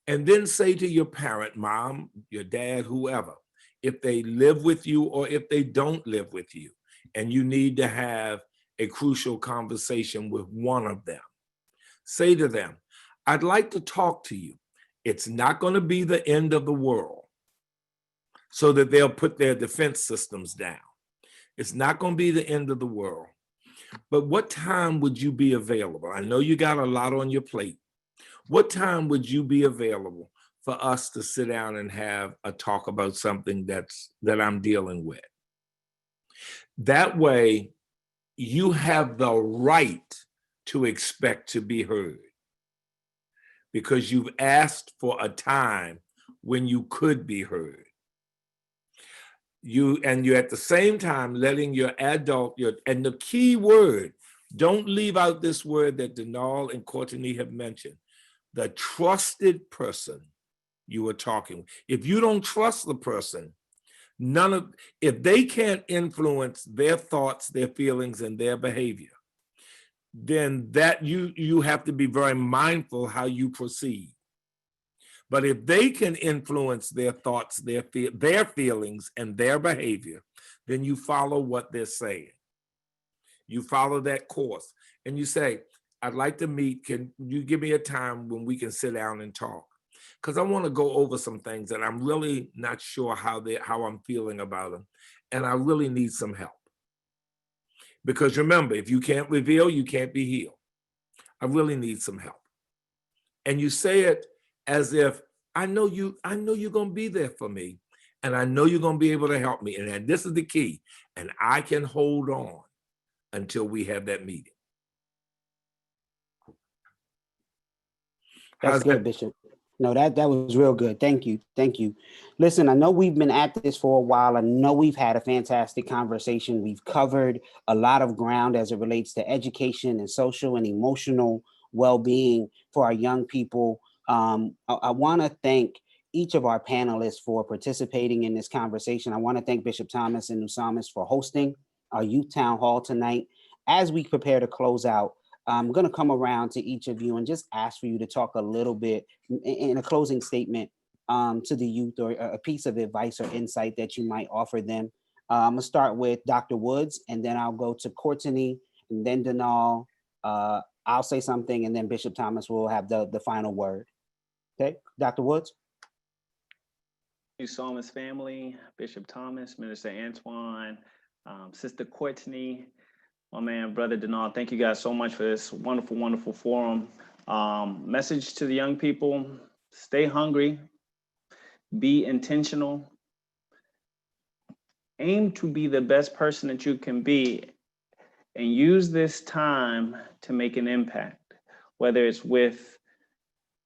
And then say to your parent, mom, your dad, whoever, if they live with you or if they don't live with you, and you need to have a crucial conversation with one of them, say to them, I'd like to talk to you. It's not going to be the end of the world, so that they'll put their defense systems down. It's not going to be the end of the world. But what time would you be available? I know you got a lot on your plate. What time would you be available for us to sit down and have a talk about something that I'm dealing with? That way, you have the right to expect to be heard, because you've asked for a time when you could be heard. You're at the same time letting your adult, and the key word, don't leave out this word that Denal and Courtney have mentioned, the trusted person you are talking with. If you don't trust the person, if they can't influence their thoughts, their feelings, and their behavior, then that you have to be very mindful how you proceed. But if they can influence their thoughts, their feelings, and their behavior, then you follow what they're saying. You follow that course, and you say, I'd like to meet, can you give me a time when we can sit down and talk? Because I want to go over some things that I'm really not sure how I'm feeling about them, and I really need some help. Because remember, if you can't reveal, you can't be healed. I really need some help. And you say it as if, I know you're going to be there for me, and I know you're going to be able to help me. And this is the key. And I can hold on until we have that meeting. That's good, Bishop. No, that was real good. Thank you. Thank you. Listen, I know we've been at this for a while. I know we've had a fantastic conversation. We've covered a lot of ground as it relates to education and social and emotional well-being for our young people. I want to thank each of our panelists for participating in this conversation. I want to thank Bishop Thomas and Nusamis for hosting our youth town hall tonight. As we prepare to close out, I'm going to come around to each of you and just ask for you to talk a little bit in a closing statement to the youth, or a piece of advice or insight that you might offer them. I'm going to start with Dr. Woods, and then I'll go to Courtney, and then Denal. I'll say something, and then Bishop Thomas will have the final word. Okay, Dr. Woods. Thank you, Psalmist family, Bishop Thomas, Minister Antoine, Sister Courtney, my man, Brother Denal. Thank you guys so much for this wonderful, wonderful forum. Message to the young people, stay hungry, be intentional, aim to be the best person that you can be, and use this time to make an impact, whether it's with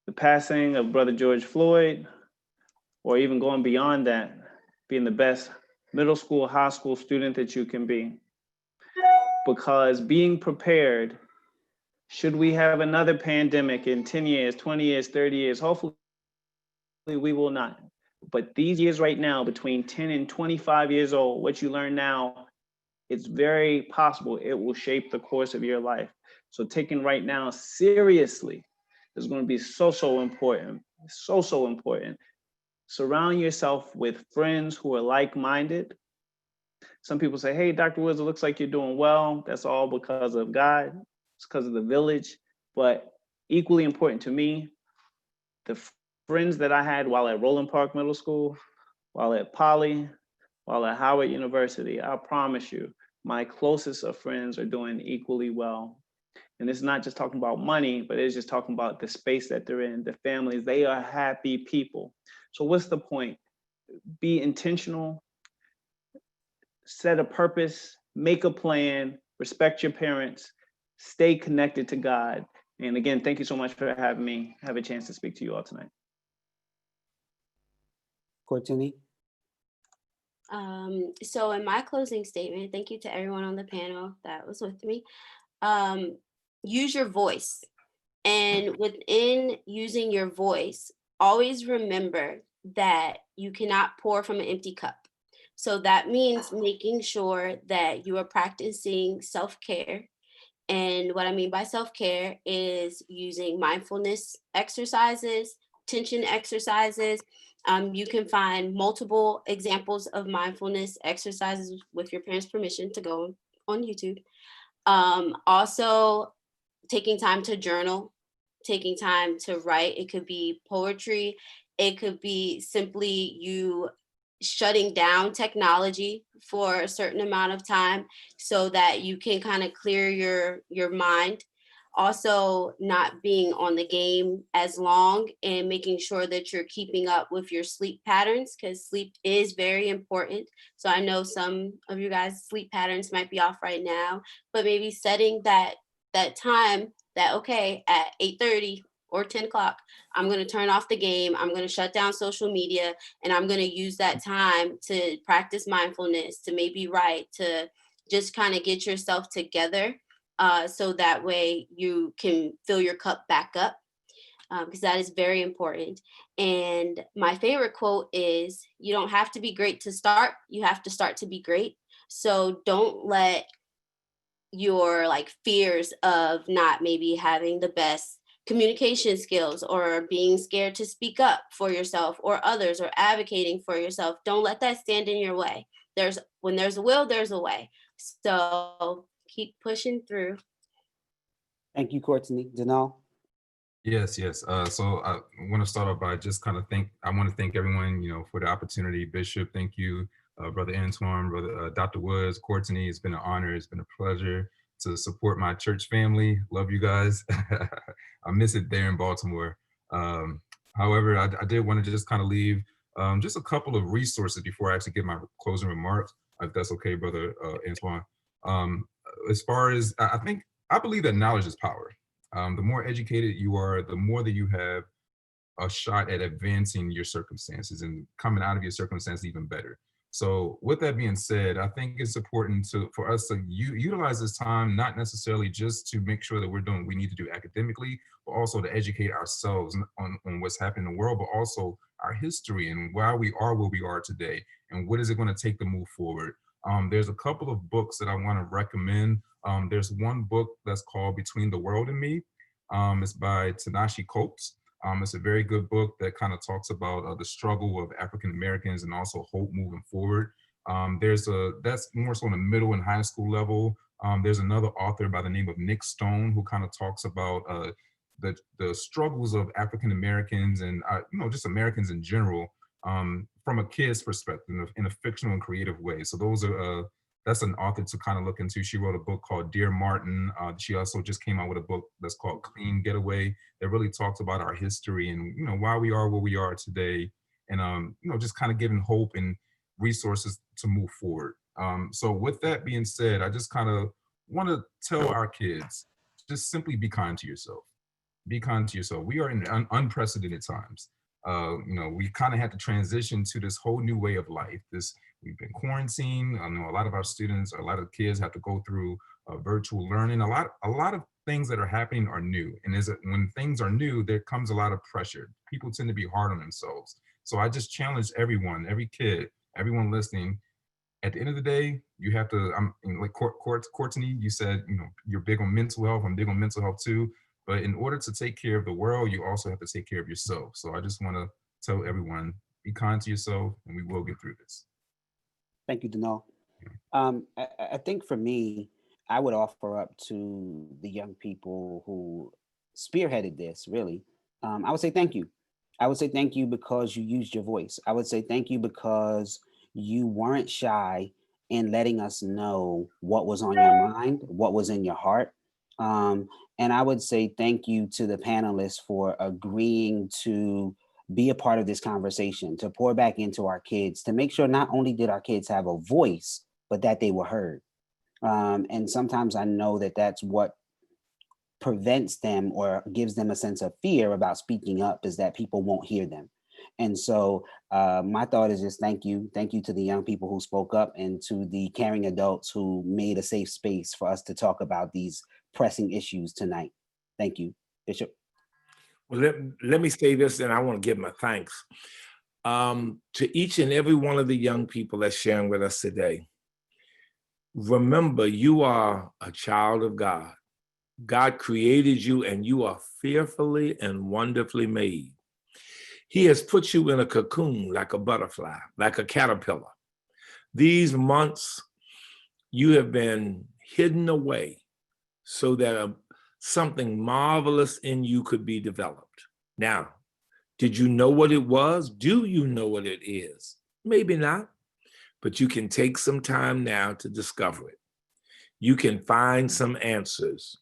the passing of Brother George Floyd, or even going beyond that, being the best middle school, high school student that you can be. Because being prepared, should we have another pandemic in 10 years, 20 years, 30 years, hopefully we will not. But these years right now, between 10 and 25 years old, what you learn now, it's very possible it will shape the course of your life. So taking right now seriously is going to be so important, so important. Surround yourself with friends who are like-minded. Some people say, hey, Dr. Woods, it looks like you're doing well. That's all because of God. It's because of the village. But equally important to me, the friends that I had while at Roland Park Middle School, while at Poly, while at Howard University, I promise you, my closest of friends are doing equally well. And it's not just talking about money, but it's just talking about the space that they're in, the families. They are happy people. So what's the point? Be intentional, set a purpose, make a plan, respect your parents, stay connected to God. And again, thank you so much for having me have a chance to speak to you all tonight. Courtney? So in my closing statement, thank you to everyone on the panel that was with me. Use your voice. And within using your voice, always remember that you cannot pour from an empty cup. So that means making sure that you are practicing self-care. And what I mean by self-care is using mindfulness exercises, tension exercises. You can find multiple examples of mindfulness exercises with your parents' permission to go on YouTube. Also, taking time to journal, taking time to write. It could be poetry. It could be simply you shutting down technology for a certain amount of time so that you can kind of clear your mind. Also, not being on the game as long and making sure that you're keeping up with your sleep patterns, because sleep is very important. So I know some of you guys' sleep patterns might be off right now, but maybe setting that time that, okay, at 8:30 or 10 o'clock, I'm going to turn off the game. I'm going to shut down social media, and I'm going to use that time to practice mindfulness, to maybe write, to just kind of get yourself together. So that way you can fill your cup back up, because that is very important. And my favorite quote is, you don't have to be great to start. You have to start to be great. So don't let your fears of not maybe having the best communication skills or being scared to speak up for yourself or others or advocating for yourself, don't let that stand in your way. When there's a will, there's a way. So keep pushing through. Thank you, Courtney. Denal? Yes. So I want to start off by just kind of I want to thank everyone, for the opportunity. Bishop, thank you. Brother Antoine, Brother Dr. Woods, Courtney, it's been an honor. It's been a pleasure to support my church family. Love you guys. I miss it there in Baltimore. However, I did want to just kind of leave just a couple of resources before I actually give my closing remarks, if that's okay, Brother Antoine. As far as, I believe that knowledge is power. The more educated you are, the more that you have a shot at advancing your circumstances and coming out of your circumstances even better. So with that being said, I think it's important for us to utilize this time, not necessarily just to make sure that we're doing what we need to do academically, but also to educate ourselves on what's happening in the world, but also our history and why we are where we are today and what is it going to take to move forward. There's a couple of books that I want to recommend. There's one book that's called Between the World and Me. It's by Ta-Nehisi Coates. It's a very good book that kind of talks about the struggle of African Americans and also hope moving forward. That's more so in the middle and high school level. There's another author by the name of Nick Stone who kind of talks about the struggles of African Americans and just Americans in general from a kid's perspective in a fictional and creative way. So those are that's an author to kind of look into. She wrote a book called Dear Martin. She also just came out with a book that's called Clean Getaway that really talks about our history and, you know, why we are where we are today, and, you know, just kind of giving hope and resources to move forward. So with that being said, I just kind of want to tell our kids, just simply be kind to yourself. Be kind to yourself. We are in unprecedented times. You know, we kind of had to transition to this whole new way of life. We've been quarantined. I know a lot of our students, a lot of kids have to go through virtual learning. A lot of things that are happening are new. And when things are new, there comes a lot of pressure. People tend to be hard on themselves. So I just challenge everyone, every kid, everyone listening. At the end of the day, you have to, like Courtney, you said, you know, you're big on mental health. I'm big on mental health too. But in order to take care of the world, you also have to take care of yourself. So I just want to tell everyone, be kind to yourself, and we will get through this. Thank you, Denal. I think for me, I would offer up to the young people who spearheaded this, really, I would say thank you. I would say thank you because you used your voice. I would say thank you because you weren't shy in letting us know what was on your mind, what was in your heart. And I would say thank you to the panelists for agreeing to be a part of this conversation, to pour back into our kids, to make sure not only did our kids have a voice, but that they were heard. And sometimes I know that that's what prevents them or gives them a sense of fear about speaking up, is that people won't hear them. And so my thought is just thank you. Thank you to the young people who spoke up and to the caring adults who made a safe space for us to talk about these pressing issues tonight. Thank you, Bishop. Well, let me say this, and I want to give my thanks to each and every one of the young people that's sharing with us today. Remember, you are a child of God. God created you, and you are fearfully and wonderfully made. He has put you in a cocoon like a butterfly, like a caterpillar. These months, you have been hidden away so that something marvelous in you could be developed. Now, did you know what it was? Do you know what it is? Maybe not, but you can take some time now to discover it. You can find some answers,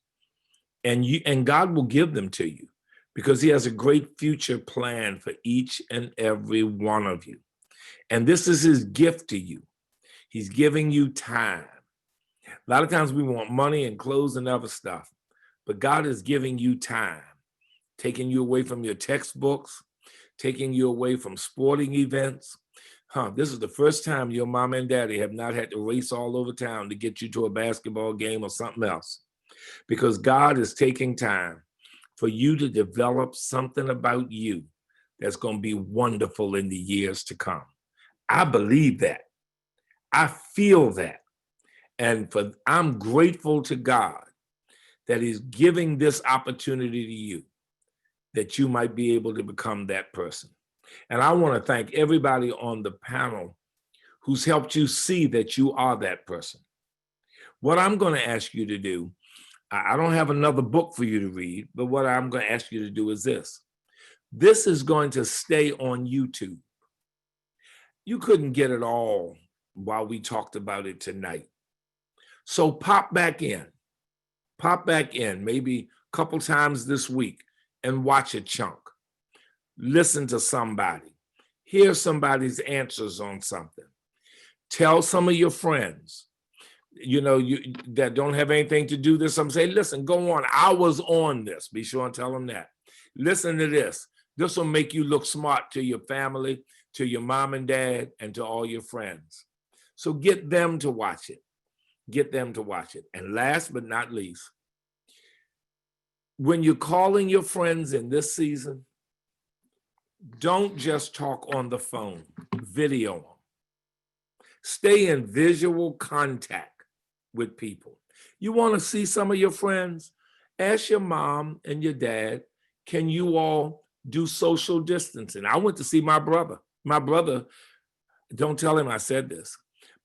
and God will give them to you, because he has a great future plan for each and every one of you. And this is his gift to you. He's giving you time. A lot of times we want money and clothes and other stuff, but God is giving you time, taking you away from your textbooks, taking you away from sporting events. This is the first time your mom and daddy have not had to race all over town to get you to a basketball game or something else, because God is taking time for you to develop something about you that's going to be wonderful in the years to come. I believe that. I feel that. And I'm grateful to God that he's giving this opportunity to you, that you might be able to become that person. And I want to thank everybody on the panel who's helped you see that you are that person. What I'm going to ask you to do, I don't have another book for you to read, but what I'm going to ask you to do is this. This is going to stay on YouTube. You couldn't get it all while we talked about it tonight. So pop back in, maybe a couple times this week and watch a chunk. Listen to somebody, hear somebody's answers on something. Tell some of your friends, that don't have anything to do this. I'm saying, listen, go on. I was on this. Be sure and tell them that. Listen to this. This will make you look smart to your family, to your mom and dad, and to all your friends. So get them to watch it. Get them to watch it. And last but not least, when you're calling your friends in this season, don't just talk on the phone, video them. Stay in visual contact with people. You want to see some of your friends? Ask your mom and your dad, can you all do social distancing? I went to see my brother. My brother, don't tell him I said this,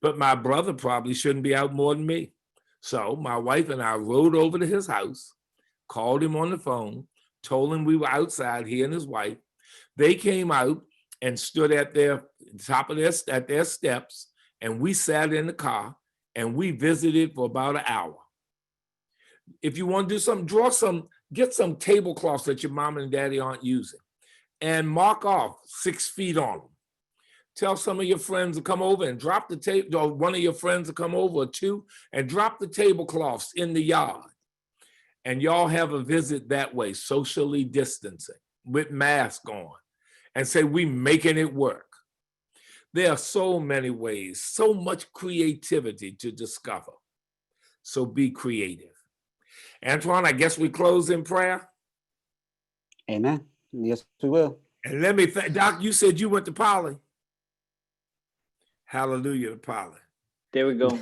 but my brother probably shouldn't be out more than me. So my wife and I rode over to his house, called him on the phone, told him we were outside, he and his wife. They came out and stood at their top of their steps, and we sat in the car and we visited for about an hour. If you want to do something, get some tablecloths that your mom and daddy aren't using and mark off 6 feet on them. Tell some of your friends to come over and drop the table, or one of your friends to come over, or two, and drop the tablecloths in the yard. And y'all have a visit that way, socially distancing, with masks on, and say, we making it work. There are so many ways, so much creativity to discover. So be creative. Antoine, I guess we close in prayer. Amen. Yes, we will. And let me thank, Doc, you said you went to Poly. Hallelujah to Poly. There we go.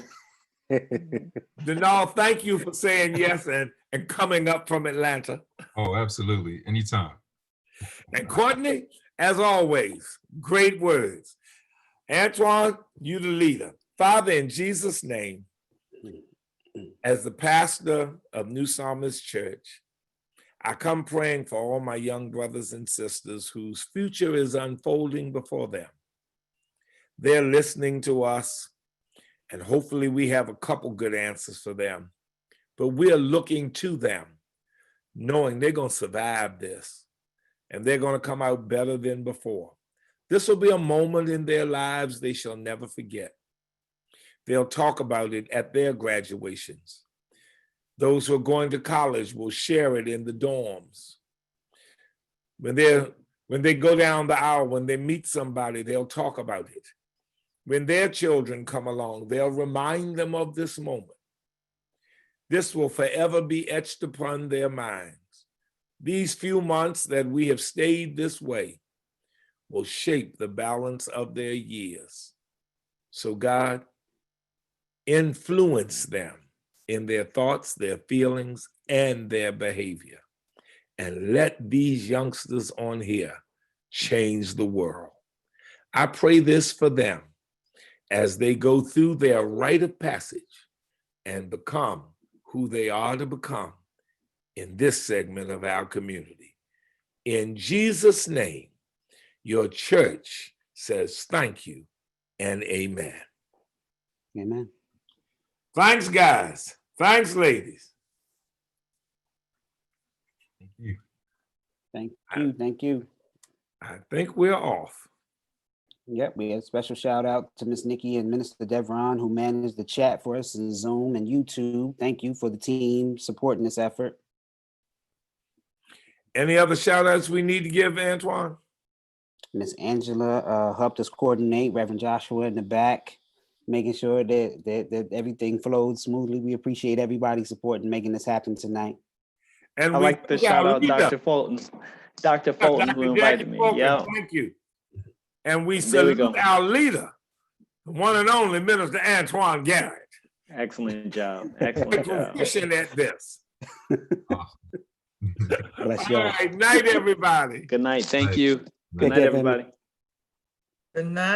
Denal, thank you for saying yes and coming up from Atlanta. Oh, absolutely. Anytime. And Courtney, as always, great words. Antoine, you the leader. Father, in Jesus' name, as the pastor of New Psalmist Church, I come praying for all my young brothers and sisters whose future is unfolding before them. They're listening to us, and hopefully we have a couple good answers for them. But we're looking to them, knowing they're going to survive this, and they're going to come out better than before. This will be a moment in their lives they shall never forget. They'll talk about it at their graduations. Those who are going to college will share it in the dorms. When they go down the aisle, when they meet somebody, they'll talk about it. When their children come along, they'll remind them of this moment. This will forever be etched upon their minds. These few months that we have stayed this way will shape the balance of their years. So God, influence them in their thoughts, their feelings, and their behavior. And let these youngsters on here change the world. I pray this for them as they go through their rite of passage and become who they are to become in this segment of our community. In Jesus' name, your church says thank you and amen. Amen. Thanks, guys. Thanks, ladies. Thank you. Thank you. Thank you. I think we're off. Yep, we have a special shout out to Miss Nikki and Minister Devron, who managed the chat for us in Zoom and YouTube. Thank you for the team supporting this effort. Any other shout outs we need to give, Antoine? Miss Angela helped us coordinate, Reverend Joshua in the back, making sure that everything flowed smoothly. We appreciate everybody's support in making this happen tonight. And I like the shout out, Dr. Fulton. Dr. Fulton, who invited me. Yeah. Thank you. And we There we salute go. our leader, the one and only Minister Antoine Garrett. Excellent job. Excellent job. Proficient at this. Bless All y'all. right, night, everybody. Good night. Thank you. Good Take night, care, family. everybody. Good night.